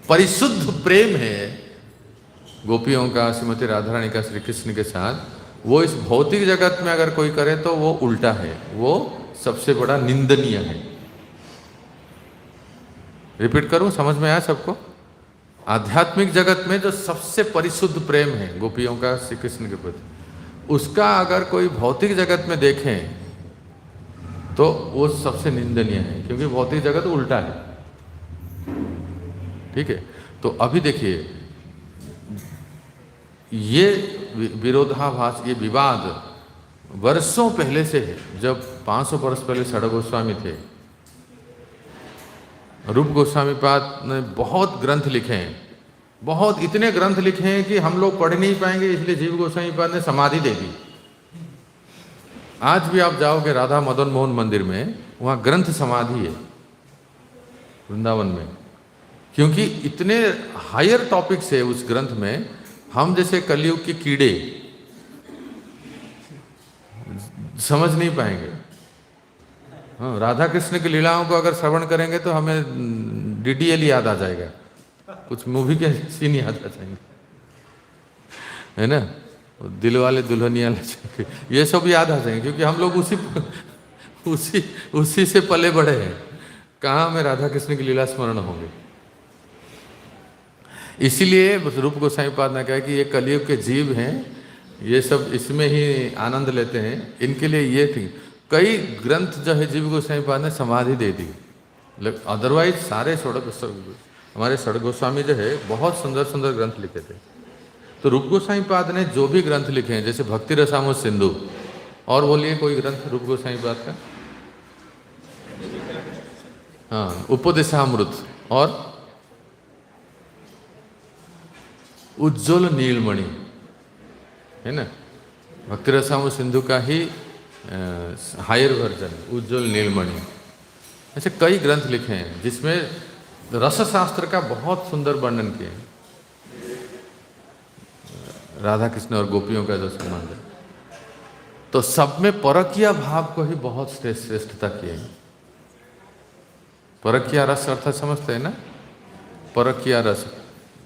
परिशुद्ध प्रेम है गोपियों का, श्रीमती राधा रानी का श्री कृष्ण के साथ, वो इस भौतिक जगत में अगर कोई करे तो वो उल्टा है, वो सबसे बड़ा निंदनीय है। रिपीट करूं, समझ में आया सबको? आध्यात्मिक जगत में जो सबसे परिशुद्ध प्रेम है गोपियों का श्री कृष्ण के प्रति, उसका अगर कोई भौतिक जगत में देखें तो वो सबसे निंदनीय है, क्योंकि भौतिक जगत उल्टा है। ठीक है। तो अभी देखिए, ये विरोधाभास, ये विवाद वर्षों पहले से है। जब 500 वर्ष पहले षड गोस्वामी थे, रूप गोस्वामी पाद ने बहुत ग्रंथ लिखे हैं, बहुत इतने ग्रंथ लिखे हैं कि हम लोग पढ़ नहीं पाएंगे, इसलिए जीव गोस्वामी पाद ने समाधि दे दी। आज भी आप जाओगे राधा मदन मोहन मंदिर में, वहाँ ग्रंथ समाधि है वृंदावन में, क्योंकि इतने हायर टॉपिक्स है उस ग्रंथ में। हम जैसे कलयुग के कीड़े समझ नहीं पाएंगे। हाँ, राधा कृष्ण की लीलाओं को अगर श्रवण करेंगे तो हमें डीडीएल याद आ जाएगा, कुछ मूवी के सीन याद आ जाएंगे, है ना। दिलवाले दुल्हनिया ये सब याद आ जाएंगे, क्योंकि हम लोग उसी से पले बड़े हैं। कहाँ में राधा कृष्ण की लीला स्मरण होंगे। इसीलिए रूप गोस्वामी पाद ने कहा कि ये कलयुग के जीव हैं, ये सब इसमें ही आनंद लेते हैं, इनके लिए ये थी। कई ग्रंथ जो है जीव गोस्वामी पाद ने समाधि दे दी, अदरवाइज सारे हमारे षड गोस्वामी जो है बहुत सुंदर सुंदर ग्रंथ लिखे थे। तो रूप गोस्वामी पाद ने जो भी ग्रंथ लिखे हैं, जैसे भक्ति रसामृत सिंधु, और बोलिए कोई ग्रंथ रूप गोस्वामी पाद का? हाँ, उपदेशामृत और उज्ज्वल नीलमणि, है ना। भक्ति रसामृत सिंधु का ही हायर वर्जन उज्ज्वल नीलमणि। ऐसे कई ग्रंथ लिखे हैं जिसमें रस शास्त्र का बहुत सुंदर वर्णन किए हैं, राधा कृष्ण और गोपियों का जो संबंध है। तो सब में परकीय भाव को ही बहुत श्रेष्ठता की है। परकीय रस अर्थात समझते हैं ना, परकीय रस,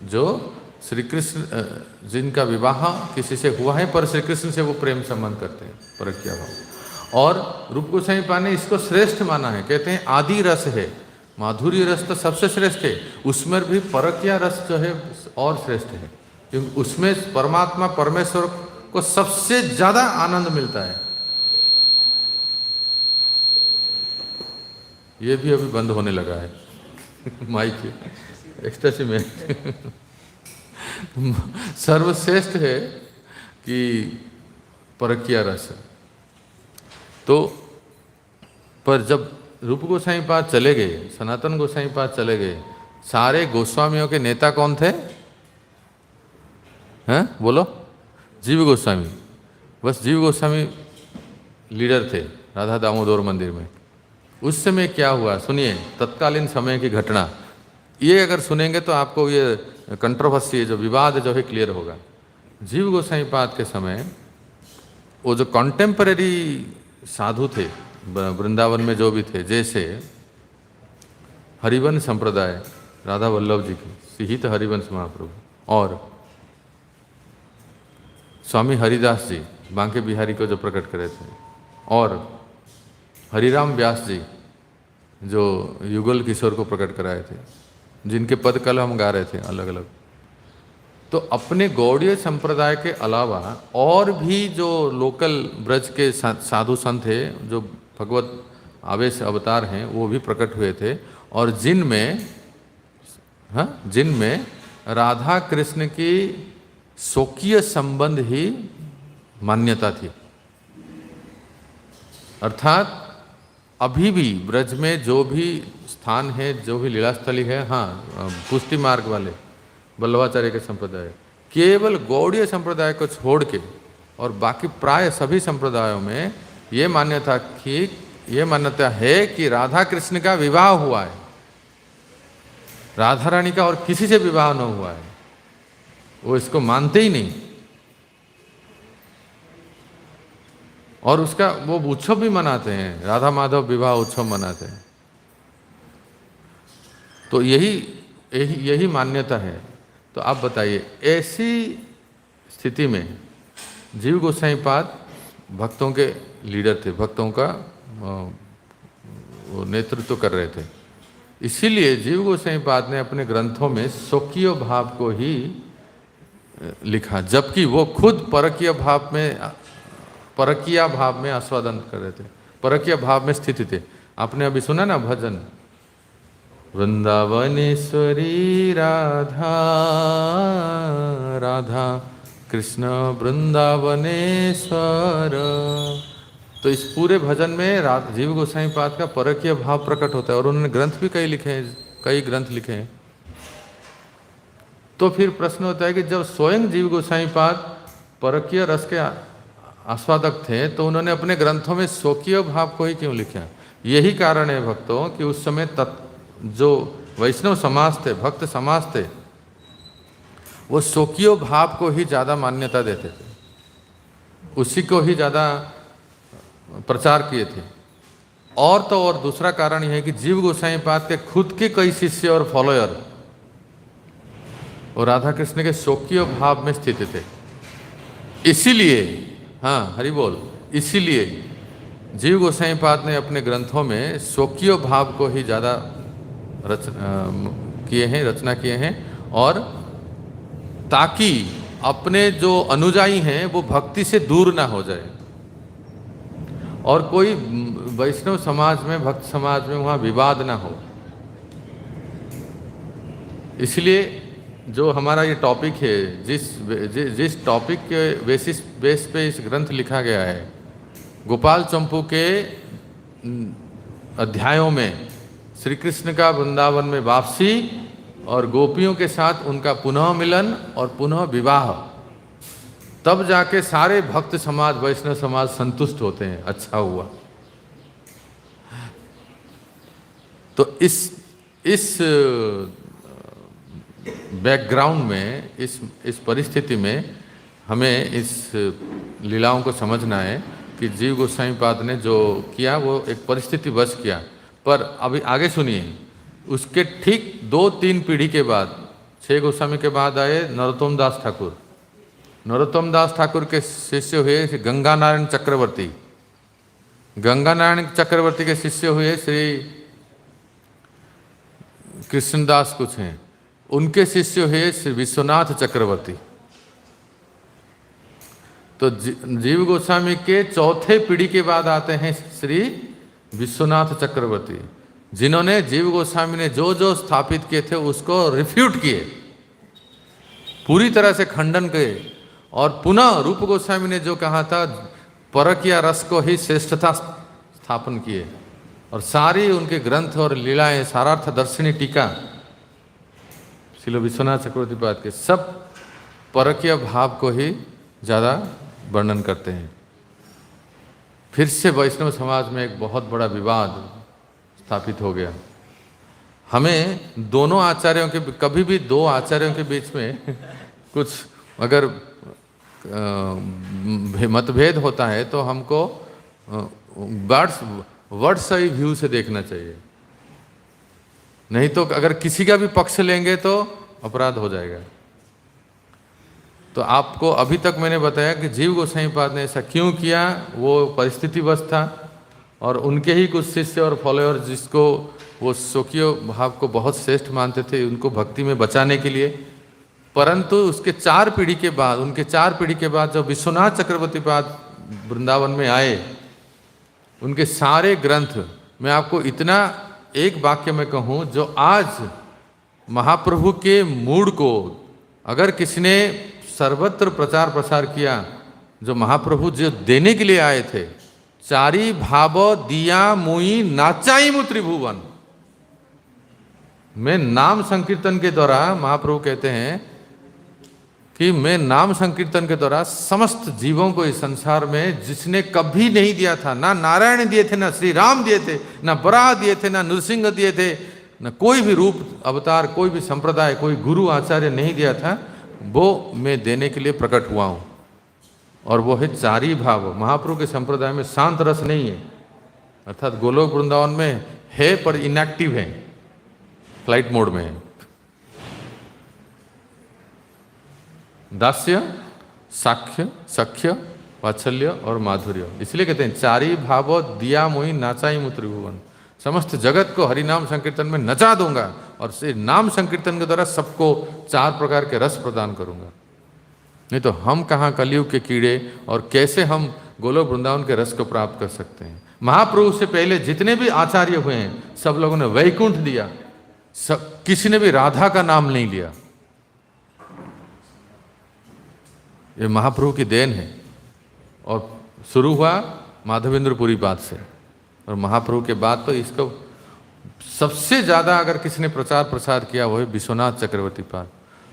जो श्री कृष्ण जिनका विवाह किसी से हुआ है पर श्री कृष्ण से वो प्रेम संबंध करते हैं, परकीय भाव। और रूप गोसाई पाद ने इसको श्रेष्ठ माना है, कहते हैं आदि रस है, माधुर्य रस तो सबसे श्रेष्ठ है, उसमें भी परकिया रस जो है और श्रेष्ठ है, क्योंकि उसमें परमात्मा परमेश्वर को सबसे ज्यादा आनंद मिलता है। ये भी अभी बंद होने लगा है माइक एक्सटेसी में सर्वश्रेष्ठ है कि परकिया रस। तो पर जब रूप गोसाई पाद चले गए, सनातन गोसाई पाद चले गए, सारे गोस्वामियों के नेता कौन थे? हैं बोलो? जीव गोस्वामी। बस जीव गोस्वामी लीडर थे राधा दामोदर मंदिर में। उस समय क्या हुआ सुनिए, तत्कालीन समय की घटना। ये अगर सुनेंगे तो आपको ये कंट्रोवर्सी, जो विवाद जो है क्लियर होगा। जीव गोसाई पाद के समय वो जो कॉन्टेम्परेरी साधु थे वृंदावन में जो भी थे, जैसे हरिवंश संप्रदाय राधा वल्लभ जी की, सिहित हरिवंश महाप्रभु, और स्वामी हरिदास जी बांके बिहारी को जो प्रकट करे थे, और हरिराम व्यास जी जो युगल किशोर को प्रकट कराए थे, जिनके पद कल हम गा रहे थे अलग अलग। तो अपने गौड़ीय संप्रदाय के अलावा और भी जो लोकल ब्रज के साधु संत थे, जो भगवत आवेश अवतार हैं, वो भी प्रकट हुए थे, और जिनमें राधा कृष्ण की स्वकीय संबंध ही मान्यता थी। अर्थात अभी भी ब्रज में जो भी स्थान है, जो भी लीलास्थली है, हाँ पुष्टि मार्ग वाले वल्लभाचार्य के संप्रदाय, केवल गौड़ीय संप्रदाय को छोड़ के और बाकी प्राय सभी संप्रदायों में ये मान्यता है कि राधा कृष्ण का विवाह हुआ है, राधा रानी का और किसी से विवाह न हुआ है। वो इसको मानते ही नहीं, और उसका वो उत्सव भी मनाते हैं, राधा माधव विवाह उत्सव मनाते हैं। तो यही मान्यता है। तो आप बताइए, ऐसी स्थिति में जीव गोसाई पाद भक्तों के लीडर थे, भक्तों का वो नेतृत्व कर रहे थे। इसीलिए जीव गोसाई पाद ने अपने ग्रंथों में स्वकीय भाव को ही लिखा, जबकि वो खुद परकीय भाव में आस्वादन कर रहे थे, परकीय भाव में स्थित थे। आपने अभी सुना ना भजन, वृंदावनेश्वरी राधा राधा कृष्ण वृंदावनेश्वर। तो इस पूरे भजन में जीव गोसाई पाद का परकीय भाव प्रकट होता है, और उन्होंने ग्रंथ भी कई ग्रंथ लिखे हैं। तो फिर प्रश्न होता है कि जब स्वयं जीव गोसाई पाद परकीय रस के आस्वादक थे, तो उन्होंने अपने ग्रंथों में स्वकीय भाव को ही क्यों लिखा? यही कारण है भक्तों कि उस समय जो वैष्णव समाज थे, भक्त समाज थे, वो स्वकीय भाव को ही ज़्यादा मान्यता देते थे, उसी को ही ज़्यादा प्रचार किए थे। और तो और दूसरा कारण यह है कि जीव गोसाई पाद के खुद के कई शिष्य और फॉलोअर और राधा कृष्ण के स्वकीय भाव में स्थित थे। इसीलिए, हाँ हरि बोल, इसीलिए जीव गोसाई पाद ने अपने ग्रंथों में स्वकीय भाव को ही ज़्यादा रचना किए हैं, और ताकि अपने जो अनुयायी हैं वो भक्ति से दूर ना हो जाए, और कोई वैष्णव समाज में, भक्त समाज में वहाँ विवाद ना हो। इसलिए जो हमारा ये टॉपिक है, जिस टॉपिक के बेस पे इस ग्रंथ लिखा गया है, गोपाल चंपू के अध्यायों में श्री कृष्ण का वृंदावन में वापसी और गोपियों के साथ उनका पुनः मिलन और पुनः विवाह, तब जाके सारे भक्त समाज, वैष्णव समाज संतुष्ट होते हैं, अच्छा हुआ। तो इस बैकग्राउंड में, इस परिस्थिति में हमें इस लीलाओं को समझना है कि जीव गोसाई पाद ने जो किया वो एक परिस्थिति वश किया। पर अभी आगे सुनिए, उसके ठीक 2-3 पीढ़ी के बाद, 6 गोस्वामी के बाद आए नरोत्तम दास ठाकुर। नरोत्तम दास ठाकुर के शिष्य हुए गंगा नारायण चक्रवर्ती, गंगानारायण चक्रवर्ती के शिष्य हुए श्री कृष्णदास कुछ हैं, उनके शिष्य हुए श्री विश्वनाथ चक्रवर्ती। तो जीव गोस्वामी के चौथे पीढ़ी के बाद आते हैं श्री विश्वनाथ चक्रवर्ती, जिन्होंने जीव गोस्वामी ने जो जो स्थापित किए थे उसको रिफ्यूट किए, पूरी तरह से खंडन किए, और पुनः रूप गोस्वामी ने जो कहा था परक या रस को ही श्रेष्ठता स्थापन किए, और सारी उनके ग्रंथ और लीलाएं, सारार्थ दर्शनी टीका श्रील विश्वनाथ चक्रवर्ती पाद के सब परकीय भाव को ही ज़्यादा वर्णन करते हैं। फिर से वैष्णव समाज में एक बहुत बड़ा विवाद स्थापित हो गया। हमें दोनों आचार्यों के, कभी भी दो आचार्यों के बीच में कुछ अगर मतभेद होता है तो हमको वर्ड्स सही व्यू से देखना चाहिए, नहीं तो अगर किसी का भी पक्ष लेंगे तो अपराध हो जाएगा। तो आपको अभी तक मैंने बताया कि जीव गोसाई पाद ने ऐसा क्यों किया, वो परिस्थितिवश था, और उनके ही कुछ शिष्य और फॉलोअर जिसको वो स्वकीय भाव को बहुत श्रेष्ठ मानते थे, उनको भक्ति में बचाने के लिए। परंतु उसके 4 पीढ़ी के बाद, उनके 4 पीढ़ी के बाद जब विश्वनाथ चक्रवर्ती पाद वृंदावन में आए, उनके सारे ग्रंथ, मैं आपको इतना एक वाक्य में कहूँ, जो आज महाप्रभु के मूड को अगर किसी ने सर्वत्र प्रचार प्रसार किया, जो महाप्रभु जो देने के लिए आए थे, चारी भाव दिया मुई नाचाई मु त्रिभुवन, मैं नाम संकीर्तन के द्वारा, महाप्रभु कहते हैं कि मैं नाम संकीर्तन के द्वारा समस्त जीवों को इस संसार में जिसने कभी नहीं दिया था, ना नारायण दिए थे, ना श्री राम दिए थे, ना बराह दिए थे, ना नृसिंह दिए थे, ना कोई भी रूप अवतार, कोई भी संप्रदाय, कोई गुरु आचार्य नहीं दिया था, वो मैं देने के लिए प्रकट हुआ हूँ। और वो है चारी भाव। महाप्रभु के संप्रदाय में शांत रस नहीं है, अर्थात गोलोक वृंदावन में है पर इनएक्टिव है, फ्लाइट मोड में है। दास्य, साख्य, सख्य, वात्सल्य और माधुर्य, इसलिए कहते हैं चारी भाव दिया मोहि नाचाई मु त्रिभुवन, समस्त जगत को हरिनाम संकीर्तन में नचा दूंगा, और से नाम संकीर्तन के द्वारा सबको 4 प्रकार के रस प्रदान करूंगा। नहीं तो हम कहाँ कलयुग के कीड़े, और कैसे हम गोलोक वृंदावन के रस को प्राप्त कर सकते हैं। महाप्रभु से पहले जितने भी आचार्य हुए हैं, सब लोगों ने वैकुंठ दिया, सब, किसी ने भी राधा का नाम नहीं लिया। ये महाप्रभु की देन है, और शुरू हुआ माधवेंद्र पुरी पाद से, और महाप्रभु के बाद तो इसको सबसे ज़्यादा अगर किसी ने प्रचार प्रसार किया वो है विश्वनाथ चक्रवर्ती पाद,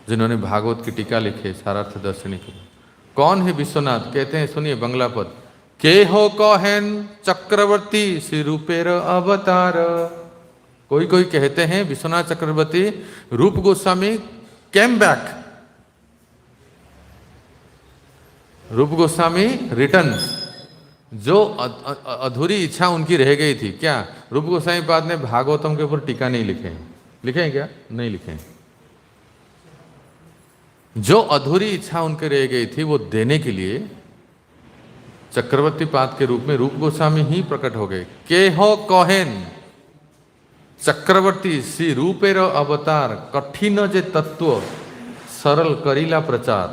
जिन्होंने भागवत की टीका लिखी, सारार्थ दर्शनी की। कौन है विश्वनाथ? कहते हैं, सुनिए बंगला पद, के हो कहेन चक्रवर्ती श्री रूपेर अवतार। कोई कोई कहते हैं विश्वनाथ चक्रवर्ती रूप गोस्वामी केम बैक, रूप गोस्वामी रिटर्न्स। जो अधूरी इच्छा उनकी रह गई थी, क्या रूप गोस्वामी पाद ने भागवतम के ऊपर टीका नहीं लिखे हैं? लिखे हैं क्या? नहीं लिखे हैं। जो अधूरी इच्छा उनके रह गई थी वो देने के लिए चक्रवर्ती पाद के रूप में रूप गोस्वामी ही प्रकट हो गए। के हो कहेन चक्रवर्ती श्री रूपेर अवतार, कठिन जे तत्व सरल करीला प्रचार।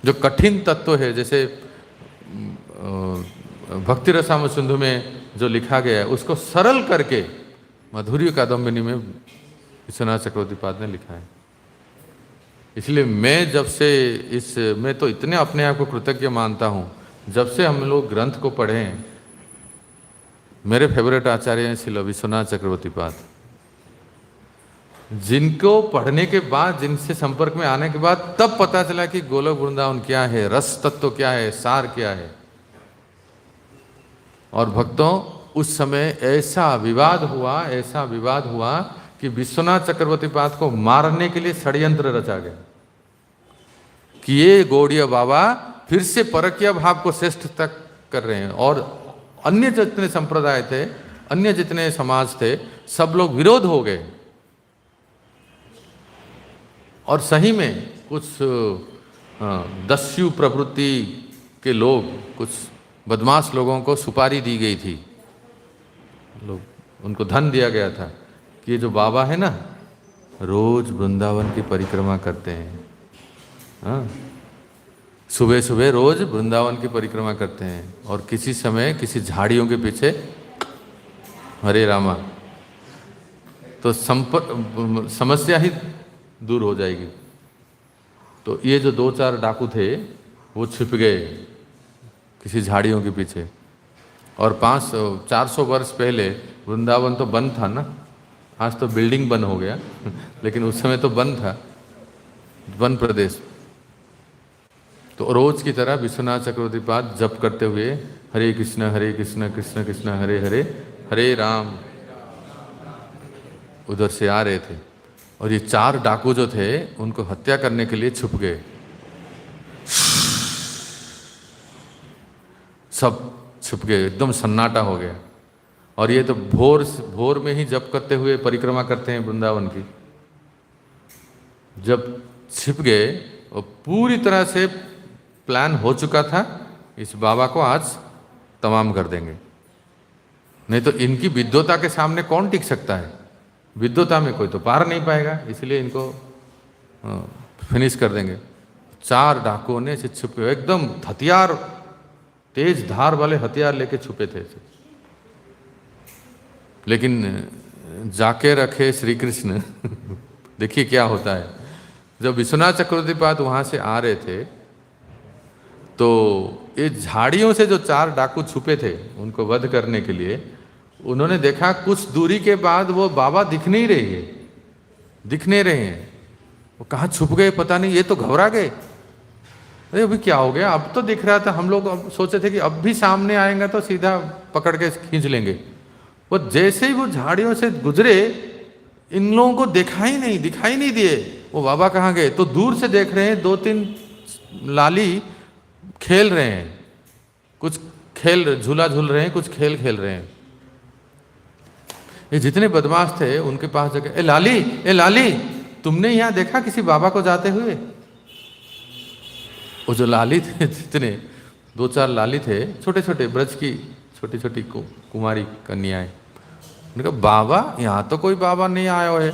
जो कठिन तत्व है, जैसे भक्ति रसामृत सिंधु में जो लिखा गया है, उसको सरल करके माधुर्य कादम्बिनी में विश्वनाथ चक्रवर्ती पाद ने लिखा है। इसलिए मैं जब से मैं तो इतने अपने आप को कृतज्ञ मानता हूँ, जब से हम लोग ग्रंथ को पढ़े हैं, मेरे फेवरेट आचार्य हैं श्रील विश्वनाथ चक्रवर्ती पाद, जिनको पढ़ने के बाद, जिनसे संपर्क में आने के बाद तब पता चला कि गोलोक वृंदावन क्या है, रस तत्व क्या है, सार क्या है। और भक्तों, उस समय ऐसा विवाद हुआ कि विश्वनाथ चक्रवर्ती पाद को मारने के लिए षड्यंत्र रचा गया कि ये गौड़ीय बाबा फिर से परकीय भाव को श्रेष्ठ तक कर रहे हैं। और अन्य जितने संप्रदाय थे, अन्य जितने समाज थे, सब लोग विरोध हो गए। और सही में कुछ दस्यु प्रवृत्ति के लोग, कुछ बदमाश लोगों को सुपारी दी गई थी, लोग उनको धन दिया गया था कि ये जो बाबा है ना रोज वृंदावन की परिक्रमा करते हैं। हाँ, सुबह सुबह रोज वृंदावन की परिक्रमा करते हैं और किसी समय किसी झाड़ियों के पीछे हरे रामा, तो समस्या ही दूर हो जाएगी। तो ये जो 2-4 डाकू थे वो छिप गए किसी झाड़ियों के पीछे। और 500-400 वर्ष पहले वृंदावन तो बंद था ना, आज तो बिल्डिंग बंद हो गया लेकिन उस समय तो बंद था, वन प्रदेश। तो रोज की तरह विश्वनाथ चक्रवर्ती पाद जप करते हुए हरे कृष्ण कृष्ण कृष्ण हरे हरे, हरे राम उधर से आ रहे थे। और ये 4 डाकू जो थे उनको हत्या करने के लिए छुप गए, सब छुप गए, एकदम सन्नाटा हो गया। और ये तो भोर में ही जप करते हुए परिक्रमा करते हैं वृंदावन की। जब छिप गए और पूरी तरह से प्लान हो चुका था, इस बाबा को आज तमाम कर देंगे, नहीं तो इनकी विद्वता के सामने कौन टिक सकता है। विद्वता में कोई तो पार नहीं पाएगा, इसलिए इनको फिनिश कर देंगे। 4 डाकुओं ने से छुपे, एकदम हथियार, तेज धार वाले हथियार लेके छुपे थे। लेकिन जाके रखे श्री कृष्ण देखिए क्या होता है। जब विश्वनाथ चक्रवर्ती पाद वहां से आ रहे थे तो ये झाड़ियों से जो 4 डाकू छुपे थे उनको वध करने के लिए, उन्होंने देखा कुछ दूरी के बाद वो बाबा दिख नहीं रहे हैं। वो कहाँ छुप गए पता नहीं, ये तो घबरा गए, अरे अभी क्या हो गया, अब तो दिख रहा था। हम लोग अब सोचे थे कि अब भी सामने आएंगे तो सीधा पकड़ के खींच लेंगे। वो जैसे ही वो झाड़ियों से गुजरे, इन लोगों को दिखाई नहीं दिए वो बाबा कहाँ गए। तो दूर से देख रहे हैं 2-3 लाली खेल रहे हैं, कुछ झूला झूल रहे हैं, कुछ खेल रहे हैं। ये जितने बदमाश थे उनके पास जाके, ए लाली तुमने यहाँ देखा किसी बाबा को जाते हुए? वो जो लाली थे, जितने 2-4 लाली थे, छोटे छोटे ब्रज की छोटी छोटी कुमारी कन्याएं, उन्होंने कहा बाबा यहाँ तो कोई बाबा नहीं आया है।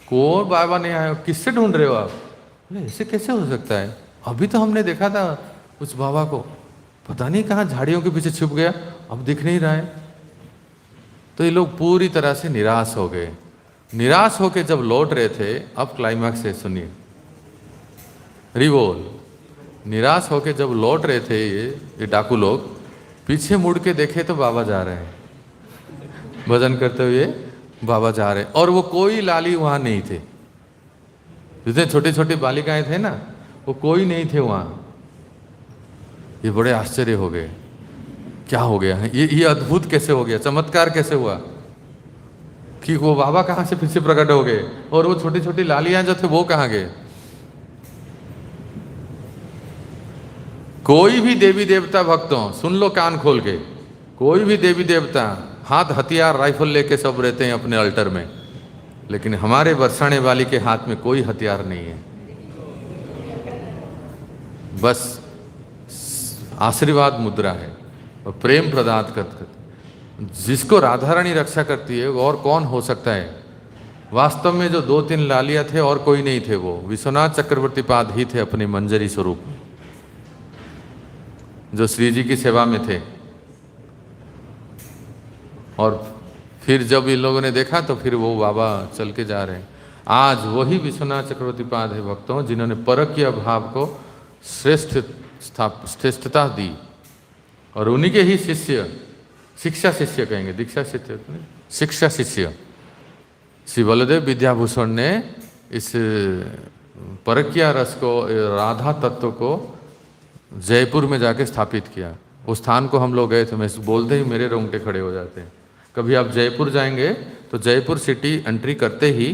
कौन बाबा नहीं आया? किससे ढूंढ रहे हो आप? ऐसे कैसे हो सकता है, अभी तो हमने देखा था उस बाबा को, पता नहीं कहाँ झाड़ियों के पीछे छुप गया, अब दिख नहीं रहा है। तो ये लोग पूरी तरह से निराश हो गए। निराश होकर जब लौट रहे थे, अब क्लाइमैक्स है, सुनिए, रिवोल। निराश होकर जब लौट रहे थे ये डाकू लोग, पीछे मुड़ के देखे तो बाबा जा रहे हैं, भजन करते हुए बाबा जा रहे हैं। और वो कोई लाली वहां नहीं थे, जितने छोटे छोटे बालिकाएं थे ना, वो कोई नहीं थे वहां। ये बड़े आश्चर्य हो गए, क्या हो गया है, ये अद्भुत कैसे हो गया, चमत्कार कैसे हुआ कि वो बाबा कहां से फिर से प्रकट हो गए, और वो छोटी छोटी लालियां जो थे वो कहां गए। कोई भी देवी देवता भक्तों सुन लो कान खोल के, कोई भी देवी देवता हाथ हथियार राइफल लेके सब रहते हैं अपने अल्टर में, लेकिन हमारे बरसाने वाली के हाथ में कोई हथियार नहीं है, बस आशीर्वाद मुद्रा है और प्रेम प्रदान करते। जिसको राधा रानी रक्षा करती है और कौन हो सकता है। वास्तव में जो 2-3 लालिया थे और कोई नहीं थे, वो विश्वनाथ चक्रवर्ती पाद ही थे अपने मंजरी स्वरूप में, जो श्री जी की सेवा में थे। और फिर जब इन लोगों ने देखा तो फिर वो बाबा चल के जा रहे हैं। आज वही विश्वनाथ चक्रवर्ती पाद है भक्तों, जिन्होंने परकीय भाव को श्रेष्ठता दी, और उन्हीं के ही शिष्य, शिक्षा शिष्य कहेंगे, दीक्षा शिष्य, शिक्षा शिष्य श्री बलदेव विद्याभूषण ने इस परकीय रस को, राधा तत्व को जयपुर में जाके स्थापित किया। उस स्थान को हम लोग गए थे, मैं बोलते ही मेरे रोंगटे खड़े हो जाते हैं। कभी आप जयपुर जाएंगे तो जयपुर सिटी एंट्री करते ही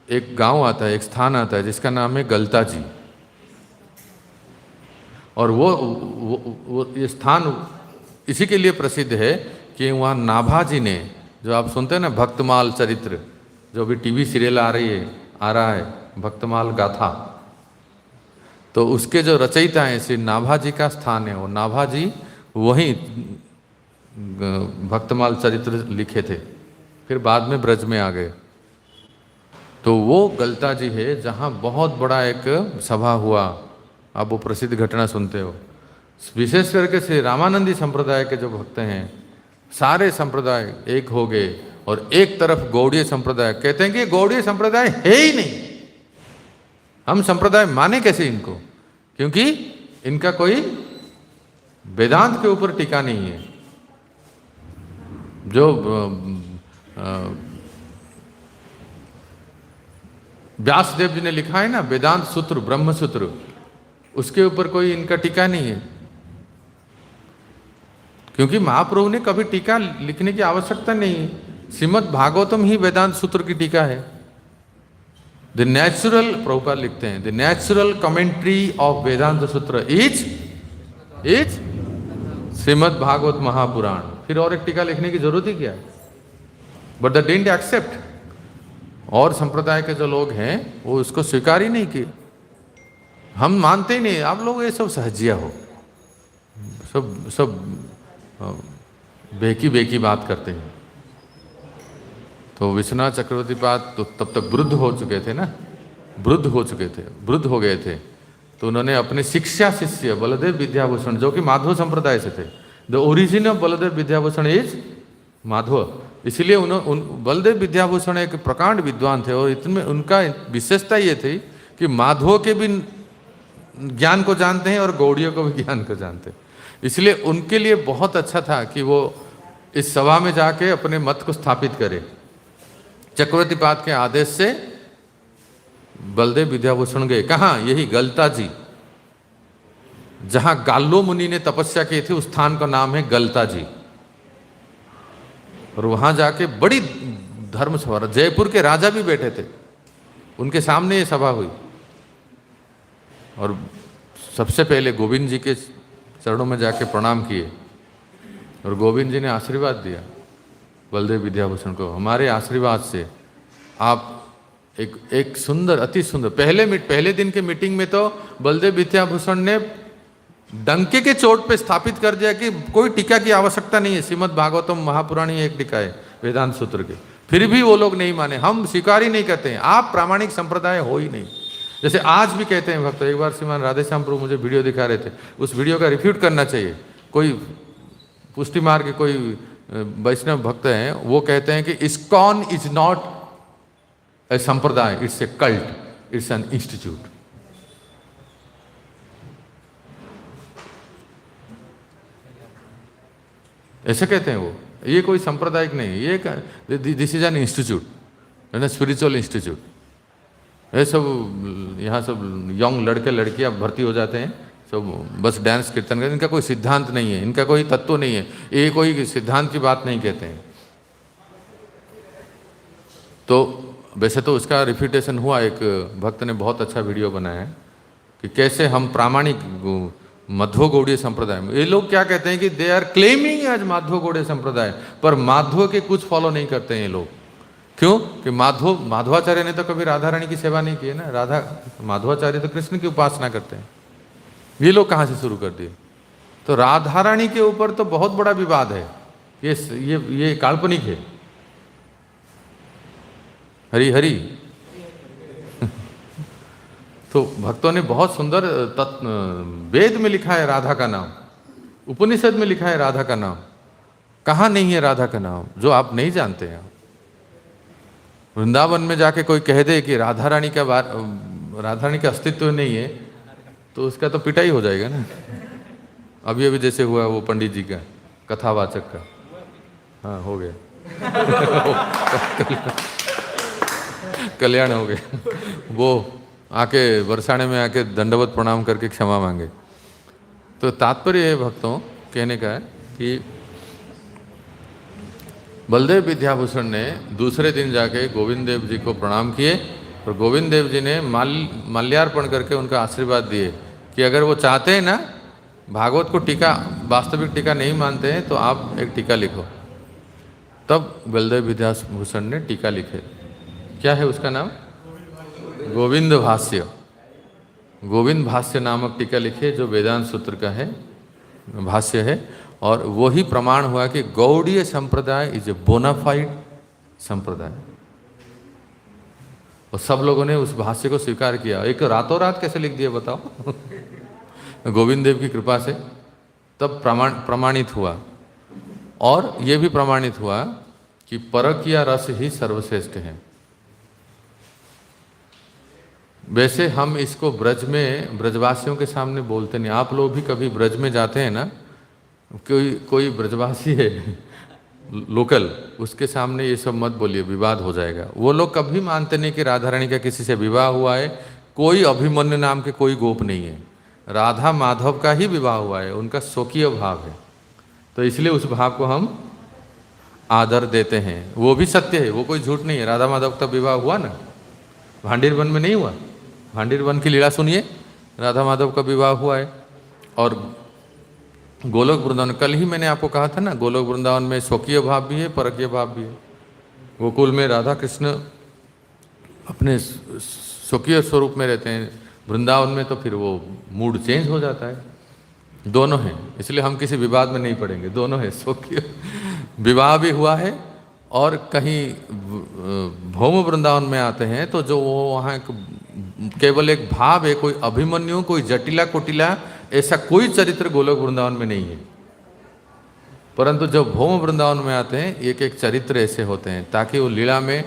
एक गांव आता है, एक स्थान आता है जिसका नाम है गलता जी। और वो ये स्थान इसी के लिए प्रसिद्ध है कि वहाँ नाभाजी ने, जो आप सुनते हैं ना भक्तमाल चरित्र, जो अभी टीवी सीरियल आ रहा है भक्तमाल गाथा, तो उसके जो रचयिता हैं श्री नाभाजी का स्थान है, वो नाभाजी वहीं भक्तमाल चरित्र लिखे थे, फिर बाद में ब्रज में आ गए। तो वो गलता जी है जहाँ बहुत बड़ा एक सभा हुआ, आप वो प्रसिद्ध घटना सुनते हो। विशेष करके श्री रामानंदी संप्रदाय के जो भक्त हैं, सारे संप्रदाय एक हो गए और एक तरफ गौड़ीय संप्रदाय। कहते हैं कि गौड़ीय संप्रदाय है ही नहीं, हम संप्रदाय माने कैसे इनको, क्योंकि इनका कोई वेदांत के ऊपर टीका नहीं है। जो व्यासदेव जी ने लिखा है ना वेदांत सूत्र, ब्रह्म सूत्र, उसके ऊपर कोई इनका टीका नहीं है, क्योंकि महाप्रभु ने कभी टीका लिखने की आवश्यकता नहीं है। श्रीमद् भागवतम ही वेदांत सूत्र की टीका है। द नेचुरल, प्रभुपाद लिखते हैं, द नेचुरल कमेंट्री ऑफ वेदांत सूत्र इज श्रीमद् भागवत महापुराण। फिर और एक टीका लिखने की जरूरत ही क्या है? But the didn't accept. और संप्रदाय के जो लोग हैं वो उसको स्वीकार ही नहीं किए, हम मानते ही नहीं। आप लोग ये सब सहजिया हो, सब बेकी बात करते हैं। तो विश्वनाथ चक्रवर्ती पाद तो तब तक वृद्ध हो चुके थे ना, वृद्ध हो गए थे। तो उन्होंने अपने शिष्या शिष्य बलदेव विद्याभूषण, जो कि माधव संप्रदाय से थे, the origin of Baldev Vidyabhushan is Madhav, इसलिए बलदेव विद्याभूषण एक प्रकांड विद्वान थे। और इतने उनका विशेषता ये थी कि माधव के भी ज्ञान को जानते हैं और गौड़ियों को भी ज्ञान को जानते हैं। इसलिए उनके लिए बहुत अच्छा था कि वो इस सभा में जाके अपने मत को स्थापित करे। चक्रवर्ती पाद के आदेश से बलदेव विद्याभूषण गए कहाँ? यही गलता जी, जहां गाल्लो मुनि ने तपस्या की थी, उस स्थान का नाम है गलता जी। और वहां जाके बड़ी धर्म सभा, जयपुर के राजा भी बैठे थे, उनके सामने ये सभा हुई। और सबसे पहले गोविंद जी के चरणों में जाके प्रणाम किए और गोविंद जी ने आशीर्वाद दिया बलदेव विद्याभूषण को, हमारे आशीर्वाद से आप एक सुंदर, अति सुंदर, पहले दिन के मीटिंग में तो बलदेव विद्याभूषण ने डंके के चोट पे स्थापित कर दिया कि कोई टीका की आवश्यकता नहीं है, श्रीमद् भागवतम महापुराणी एक टीका है वेदांत सूत्र के। फिर भी वो लोग नहीं माने, हम स्वीकार ही नहीं करते हैं, आप प्रामाणिक संप्रदाय हो ही नहीं। जैसे आज भी कहते हैं भक्त, एक बार श्रीमान राधेश्याम प्रभु मुझे वीडियो दिखा रहे थे, उस वीडियो का रिफ्यूट करना चाहिए। कोई पुष्टि मार्ग के कोई वैष्णव भक्त हैं, वो कहते हैं कि इस्कॉन इज नॉट ए संप्रदाय, it's a cult, it's an institute. ऐसे कहते हैं वो, ये कोई सांप्रदायिक नहीं, ये this is an institute, an spiritual institute. ये सब यहाँ सब यंग लड़के लड़कियाँ भर्ती हो जाते हैं, सब बस डांस कीर्तन करते, इनका कोई सिद्धांत नहीं है, इनका कोई तत्व नहीं है, ये कोई सिद्धांत की बात नहीं कहते हैं। तो वैसे तो उसका रिफ्यूटेशन हुआ, एक भक्त ने बहुत अच्छा वीडियो बनाया है कि कैसे हम प्रामाणिक माधव गौड़ीय संप्रदाय में, ये लोग क्या कहते हैं कि they are claiming as Madhav Gaudiya संप्रदाय, पर माधव के कुछ फॉलो नहीं करते हैं ये लोग। क्यों? कि माधवाचार्य ने तो कभी राधा रानी की सेवा नहीं की है ना, माधवाचार्य तो कृष्ण की उपासना करते हैं। ये लोग कहाँ से शुरू कर दिए? तो राधा रानी के ऊपर तो बहुत बड़ा विवाद है, ये काल्पनिक है। हरि हरि तो भक्तों ने बहुत सुंदर वेद में लिखा है राधा का नाम, उपनिषद में लिखा है राधा का नाम, कहाँ नहीं है राधा का नाम जो आप नहीं जानते हैं। वृंदावन में जाके कोई कह दे कि राधा रानी का अस्तित्व नहीं है तो उसका तो पिटाई हो जाएगा ना। अभी जैसे हुआ वो पंडित जी का कथावाचक का, हाँ हो गया कल्याण हो गया, वो आके बरसाने में आके दंडवत प्रणाम करके क्षमा मांगे। तो तात्पर्य है भक्तों कहने का है कि बलदेव विद्याभूषण ने दूसरे दिन जाके गोविंद देव जी को प्रणाम किए और गोविंद देव जी ने माल्यार्पण करके उनका आशीर्वाद दिए कि अगर वो चाहते हैं ना, भागवत को टीका, वास्तविक टीका नहीं मानते हैं तो आप एक टीका लिखो। तब बलदेव विद्याभूषण ने टीका लिखे। क्या है उसका नाम? गोविंद भाष्य। गोविंद भाष्य नामक टीका लिखी है जो वेदांत सूत्र का है, भाष्य है, और वही प्रमाण हुआ कि गौड़ीय संप्रदाय इज ए बोनाफाइड संप्रदाय। और सब लोगों ने उस भाष्य को स्वीकार किया। एक रातों रात कैसे लिख दिया बताओ गोविंद देव की कृपा से तब प्रमाणित हुआ। और ये भी प्रमाणित हुआ कि परकीय रस ही सर्वश्रेष्ठ है। वैसे हम इसको ब्रज में ब्रजवासियों के सामने बोलते नहीं। आप लोग भी कभी ब्रज में जाते हैं ना, कोई ब्रजवासी है लोकल, उसके सामने ये सब मत बोलिए, विवाद हो जाएगा। वो लोग कभी मानते नहीं कि राधा रानी का किसी से विवाह हुआ है। कोई अभिमन्यु नाम के कोई गोप नहीं है, राधा माधव का ही विवाह हुआ है, उनका स्वकीय भाव है। तो इसलिए उस भाव को हम आदर देते हैं। वो भी सत्य है, वो कोई झूठ नहीं है। राधा माधव का विवाह हुआ ना, भांडीर वन में नहीं हुआ? भांडीर वन की लीला सुनिए, राधा माधव का विवाह हुआ है। और गोलोक वृंदावन, कल ही मैंने आपको कहा था ना, गोलोक वृंदावन में स्वकीय भाव भी है, परकीय भाव भी है। गोकुल में राधा कृष्ण अपने स्वकीय स्वरूप में रहते हैं, वृंदावन में तो फिर वो मूड चेंज हो जाता है। दोनों हैं, इसलिए हम किसी विवाद में नहीं पड़ेंगे। दोनों है, स्वकीय विवाह भी हुआ है। और कहीं भौम वृंदावन में आते हैं तो जो वो वहाँ केवल एक भाव है, कोई अभिमन्यु, कोई जटिला कुटिला, ऐसा कोई चरित्र गोलोक वृंदावन में नहीं है। परंतु जब भौम वृंदावन में आते हैं एक एक चरित्र ऐसे होते हैं, ताकि वो लीला में,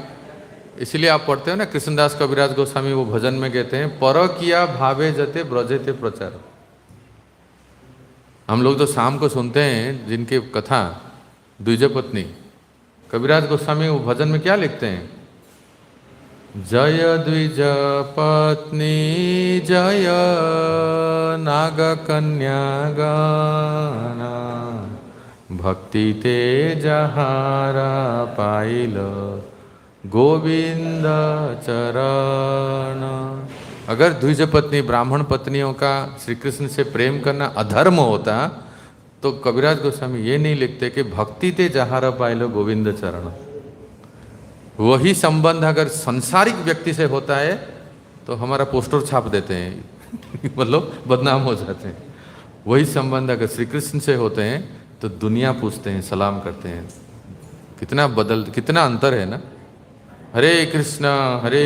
इसलिए आप पढ़ते हो ना, कृष्णदास कविराज गोस्वामी वो भजन में कहते हैं, परकिया भावे जते ब्रजेते प्रचार। हम लोग तो शाम को सुनते हैं जिनकी कथा द्विजपत्नी, कविराज गोस्वामी वो भजन में क्या लिखते हैं? जय द्विज पत्नी जय नाग कन्या गाना, भक्ति ते जहारा पाइल गोविंद चरण। अगर द्विज पत्नी ब्राह्मण पत्नियों का श्री कृष्ण से प्रेम करना अधर्म होता तो कविराज गोस्वामी ये नहीं लिखते कि भक्ति ते जहारा पाइलो गोविंद चरण। वही संबंध अगर संसारिक व्यक्ति से होता है तो हमारा पोस्टर छाप देते हैं मतलब बदनाम हो जाते हैं। वही संबंध अगर श्री कृष्ण से होते हैं तो दुनिया पूछते हैं, सलाम करते हैं। कितना अंतर है ना। हरे कृष्णा हरे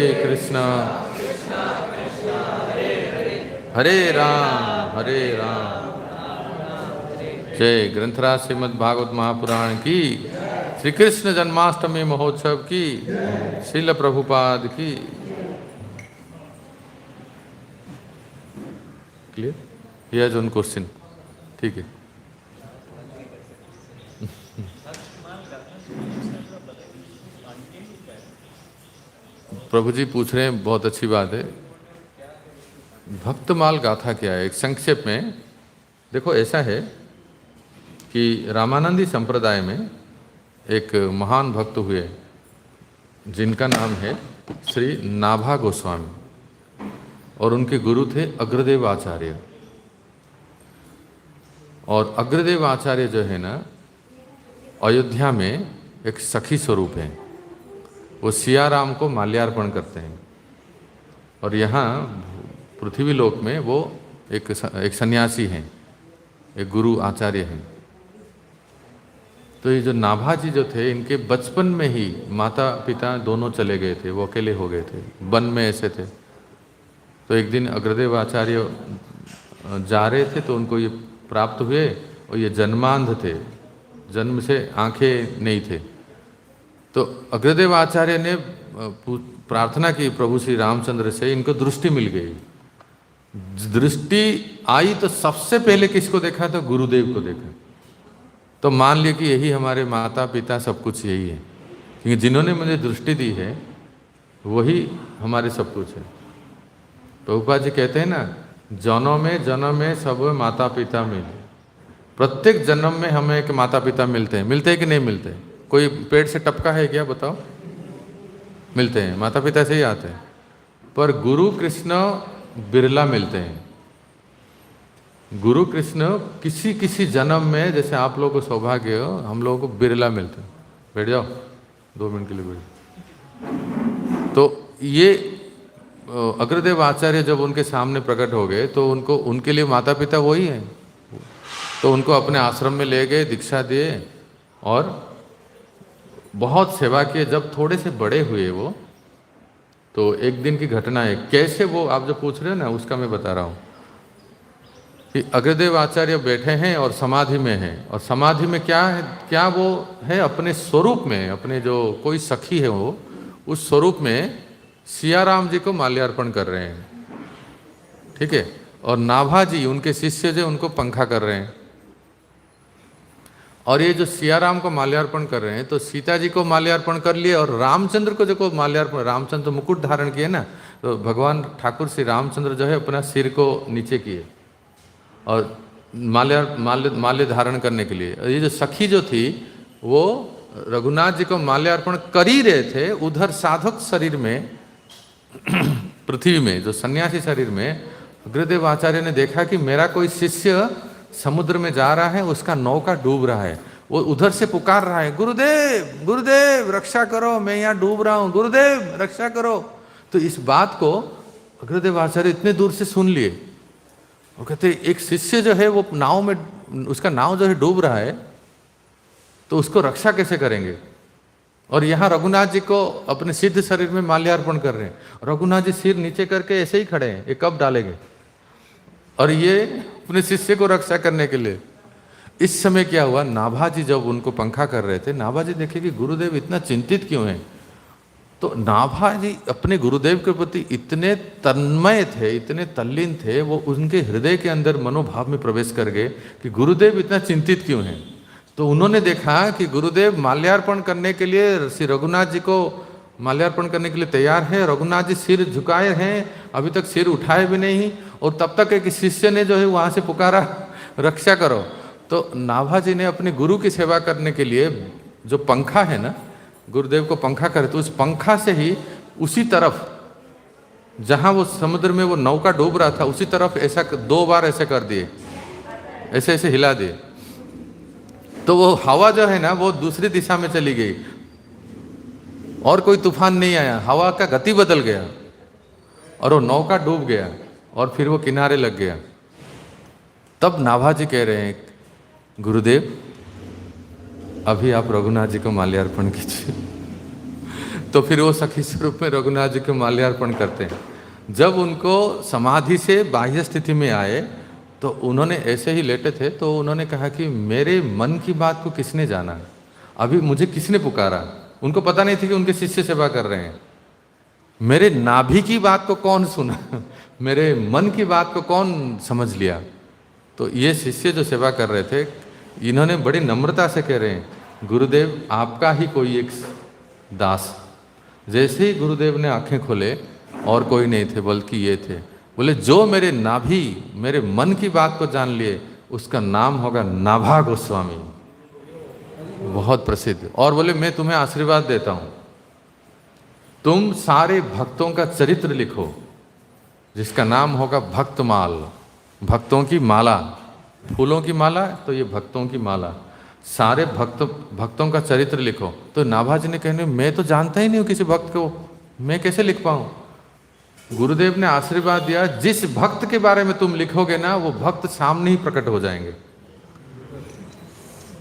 राम जय। ग्रंथराज श्रीमद् भागवत महापुराण की, श्री कृष्ण जन्माष्टमी महोत्सव की, श्रील प्रभुपाद की। क्लियर? यह जोन क्वेश्चन, ठीक है। प्रभु जी पूछ रहे हैं, बहुत अच्छी बात है। भक्तमाल गाथा क्या है? एक संक्षेप में देखो, ऐसा है कि रामानंदी संप्रदाय में एक महान भक्त हुए जिनका नाम है श्री नाभा गोस्वामी, और उनके गुरु थे अग्रदेव आचार्य। और अग्रदेव आचार्य जो है ना, अयोध्या में एक सखी स्वरूप है। वो सिया राम को माल्यार्पण करते हैं। और यहाँ पृथ्वी लोक में वो एक सन्यासी हैं, एक गुरु आचार्य हैं। तो ये जो नाभा जी जो थे, इनके बचपन में ही माता पिता दोनों चले गए थे, वो अकेले हो गए थे, वन में ऐसे थे। तो एक दिन अग्रदेव आचार्य जा रहे थे तो उनको ये प्राप्त हुए, और ये जन्मांध थे, जन्म से आंखें नहीं थे। तो अग्रदेव आचार्य ने प्रार्थना की प्रभु श्री रामचंद्र से, इनको दृष्टि मिल गई। दृष्टि आई तो सबसे पहले किसको देखा? तो गुरुदेव को देखा। तो मान लिया कि यही हमारे माता पिता सब कुछ यही है, क्योंकि जिन्होंने मुझे दृष्टि दी है वही हमारे सब कुछ है। प्रभुपाद जी कहते हैं ना, जन्म में सब माता पिता मिले। प्रत्येक जन्म में हमें एक माता पिता मिलते हैं कि नहीं मिलते? कोई पेट से टपका है क्या? बताओ। मिलते हैं, माता पिता से ही आते हैं। पर गुरु कृष्ण बिरला मिलते हैं। गुरु कृष्ण किसी जन्म में, जैसे आप लोगों को सौभाग्य हो, हम लोगों को बिरला मिलते हैं। बैठ जाओ 2 मिनट के लिए बैठ। तो ये अग्रदेव आचार्य जब उनके सामने प्रकट हो गए तो उनको, उनके लिए माता पिता वही हैं, तो उनको अपने आश्रम में ले गए, दीक्षा दिए और बहुत सेवा किए। जब थोड़े से बड़े हुए वो, तो एक दिन की घटना है, कैसे वो आप जो पूछ रहे हो ना उसका मैं बता रहा हूँ कि अग्रदेव आचार्य बैठे हैं और समाधि में हैं, और समाधि में क्या है, क्या वो है अपने स्वरूप में, अपने जो कोई सखी है वो उस स्वरूप में सियाराम जी को माल्यार्पण कर रहे हैं, ठीक है, और नाभा जी उनके शिष्य जो उनको पंखा कर रहे हैं। और ये जो सियाराम को माल्यार्पण कर रहे हैं तो सीता जी को माल्यार्पण कर लिए, और रामचंद्र को जो माल्यार्पण, रामचंद्र तो मुकुट धारण किए ना, तो भगवान ठाकुर श्री रामचंद्र जो है अपना सिर को नीचे किए और माल्य धारण करने के लिए। ये जो सखी जो थी वो रघुनाथ जी को माल्यार्पण कर ही रहे थे, उधर साधक शरीर में पृथ्वी में जो सन्यासी शरीर में अग्रदेव आचार्य ने देखा कि मेरा कोई शिष्य समुद्र में जा रहा है, उसका नौका डूब रहा है, वो उधर से पुकार रहा है, गुरुदेव गुरुदेव रक्षा करो, मैं यहाँ डूब रहा हूँ, गुरुदेव रक्षा करो। तो इस बात को अग्रदेव आचार्य इतने दूर से सुन लिए, वो कहते एक शिष्य जो है वो नाव में, उसका नाव जो है डूब रहा है, तो उसको रक्षा कैसे करेंगे। और यहाँ रघुनाथ जी को अपने सिद्ध शरीर में माल्यार्पण कर रहे हैं, रघुनाथ जी सिर नीचे करके ऐसे ही खड़े हैं, ये कब डालेंगे, और ये अपने शिष्य को रक्षा करने के लिए। इस समय क्या हुआ, नाभा जी जब उनको पंखा कर रहे थे, नाभा जी देखे कि गुरुदेव इतना चिंतित क्यों हैं, तो नाभा जी अपने गुरुदेव के प्रति इतने तन्मय थे, इतने तल्लीन थे, वो उनके हृदय के अंदर मनोभाव में प्रवेश कर गए कि गुरुदेव इतना चिंतित क्यों हैं। तो उन्होंने देखा कि गुरुदेव माल्यार्पण करने के लिए, श्री रघुनाथ जी को माल्यार्पण करने के लिए तैयार है, रघुनाथ जी सिर झुकाए हैं, अभी तक सिर उठाए भी नहीं, और तब तक एक शिष्य ने जो है वहाँ से पुकारा रक्षा करो। तो नाभा जी ने अपने गुरु की सेवा करने के लिए जो पंखा है ना, गुरुदेव को पंखा करे, तो उस पंखा से ही उसी तरफ जहाँ वो समुद्र में वो नौका डूब रहा था उसी तरफ ऐसा 2 बार ऐसे कर दिए, ऐसे ऐसे हिला दिए, तो वो हवा जो है ना वो दूसरी दिशा में चली गई, और कोई तूफान नहीं आया, हवा का गति बदल गया और वो नौका डूब गया और फिर वो किनारे लग गया। तब नाभा जी कह रहे हैं, गुरुदेव अभी आप रघुनाथ जी को माल्यार्पण कीजिए। तो फिर वो सखी स्वरूप में रघुनाथ जी को माल्यार्पण करते हैं। जब उनको समाधि से बाह्य स्थिति में आए तो उन्होंने ऐसे ही लेटे थे, तो उन्होंने कहा कि मेरे मन की बात को किसने जाना, अभी मुझे किसने पुकारा। उनको पता नहीं थी कि उनके शिष्य सेवा कर रहे हैं। मेरे नाभि की बात को कौन सुना, मेरे मन की बात को कौन समझ लिया। तो ये शिष्य जो सेवा कर रहे थे, इन्होंने बड़ी नम्रता से कह रहे हैं, गुरुदेव आपका ही कोई एक दास। जैसे ही गुरुदेव ने आंखें खोले, और कोई नहीं थे बल्कि ये थे। बोले जो मेरे नाभि, मेरे मन की बात को जान लिए, उसका नाम होगा नाभा गोस्वामी, बहुत प्रसिद्ध। और बोले मैं तुम्हें आशीर्वाद देता हूं, तुम सारे भक्तों का चरित्र लिखो, जिसका नाम होगा भक्तमाल, भक्तों की माला, फूलों की माला तो ये भक्तों की माला, सारे भक्तों का चरित्र लिखो। तो नाभा जी ने कहने, मैं तो जानता ही नहीं हूं किसी भक्त को, मैं कैसे लिख पाऊं। गुरुदेव ने आशीर्वाद दिया, जिस भक्त के बारे में तुम लिखोगे ना, वो भक्त सामने ही प्रकट हो जाएंगे,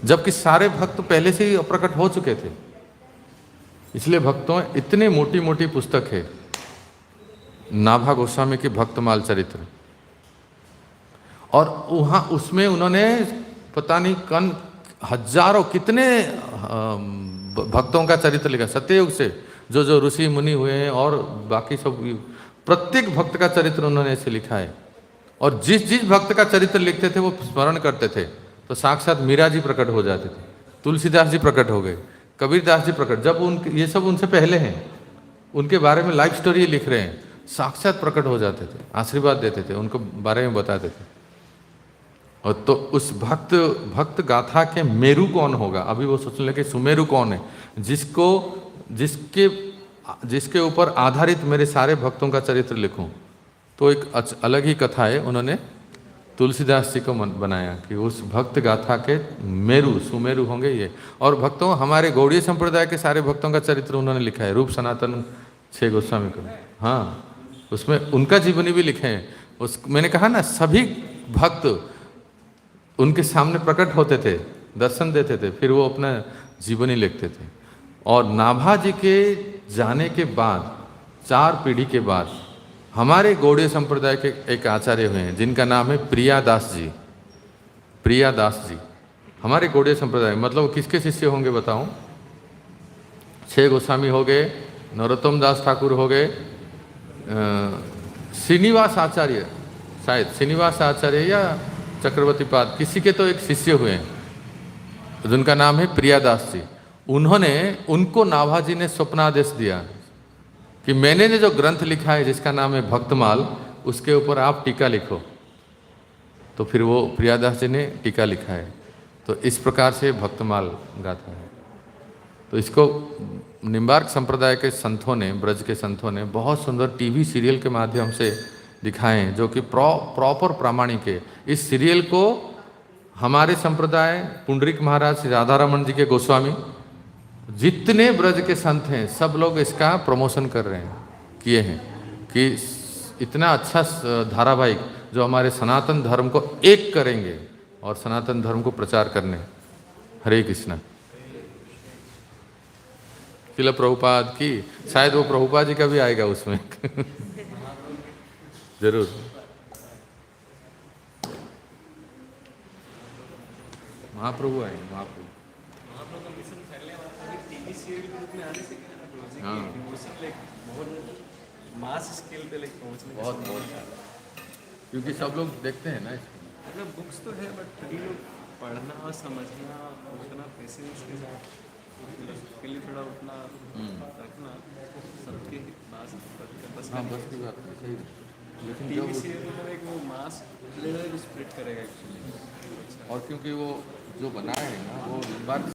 जबकि सारे भक्त पहले से ही प्रकट हो चुके थे। इसलिए भक्तों, इतने मोटी मोटी पुस्तक है नाभा गोस्वामी की भक्तमाल चरित्र, और वहाँ उसमें उन्होंने पता नहीं हजारों कितने भक्तों का चरित्र लिखा, सत्ययुग से जो जो ऋषि मुनि हुए हैं और बाकी सब, प्रत्येक भक्त का चरित्र उन्होंने ऐसे लिखा है। और जिस जिस भक्त का चरित्र लिखते थे वो स्मरण करते थे, तो साक्षात मीरा जी प्रकट हो जाते थे, तुलसीदास जी प्रकट हो गए, कबीरदास जी प्रकट, जब उनके ये सब उनसे पहले हैं, उनके बारे में लाइफ स्टोरी लिख रहे हैं, साक्षात प्रकट हो जाते थे, आशीर्वाद देते थे, उनको बारे में बताते थे। और तो उस भक्त गाथा के मेरु कौन होगा, अभी वो सोचने लगे सुमेरु कौन है, जिसके ऊपर आधारित मेरे सारे भक्तों का चरित्र लिखूं। तो एक अलग ही कथा है, उन्होंने तुलसीदास जी को बनाया कि उस भक्त गाथा के मेरु सुमेरु होंगे ये। और भक्तों, हमारे गौड़ीय संप्रदाय के सारे भक्तों का चरित्र उन्होंने लिखा है, रूप सनातन 6 गोस्वामी को। हाँ, उसमें उनका जीवनी भी लिखे हैं। मैंने कहा ना, सभी भक्त उनके सामने प्रकट होते थे, दर्शन देते थे, फिर वो अपना जीवनी लिखते थे। और नाभा जी के जाने के बाद 4 पीढ़ी के बाद हमारे गौड़ीय संप्रदाय के एक आचार्य हुए हैं जिनका नाम है प्रियादास जी। प्रियादास जी हमारे गौड़ीय संप्रदाय, मतलब किसके शिष्य होंगे बताऊं? 6 गोस्वामी हो गए, नरोत्तम दास ठाकुर हो गए, श्रीनिवास आचार्य, शायद श्रीनिवास आचार्य या चक्रवर्ती पाद, किसी के तो एक शिष्य हुए हैं जिनका नाम है प्रियादास जी। उनको नाभा जी ने स्वप्नादेश दिया कि मैंने जो ग्रंथ लिखा है जिसका नाम है भक्तमाल, उसके ऊपर आप टीका लिखो। तो फिर वो प्रियादास जी ने टीका लिखा है। तो इस प्रकार से भक्तमाल गाथा है। तो इसको निम्बार्क संप्रदाय के संतों ने, ब्रज के संतों ने बहुत सुंदर टीवी सीरियल के माध्यम से दिखाए हैं, जो कि प्रॉपर प्रामाणिक है। इस सीरियल को हमारे संप्रदाय, पुंडरीक महाराज, श्री राधारमण जी के गोस्वामी, जितने ब्रज के संत हैं, सब लोग इसका प्रमोशन कर रहे हैं, किए हैं कि इतना अच्छा धारावाहिक जो हमारे सनातन धर्म को एक करेंगे और सनातन धर्म को प्रचार करने। हरे कृष्णा। शिला प्रभुपाद की, शायद वो प्रभुपाद जी का भी आएगा उसमें जरूर। महाप्रभु आएंगे, महाप्रभु। हाँ, मास स्केल पे लाइक पहुंचने बहुत क्योंकि सब लोग देखते हैं ना इसको। मतलब बुक्स तो है, बट सभी लोग पढ़ना और समझना, उतना पेशेंस के साथ के लिए थोड़ा उतना रखना सबके पास बस। हाँ, बस की बात है, सही है। लेकिन टीवी सीरियल मतलब एक वो मास स्प्रेड करेगा एक्चुअली। और क्योंकि वो जो बनाए हैं ना, वो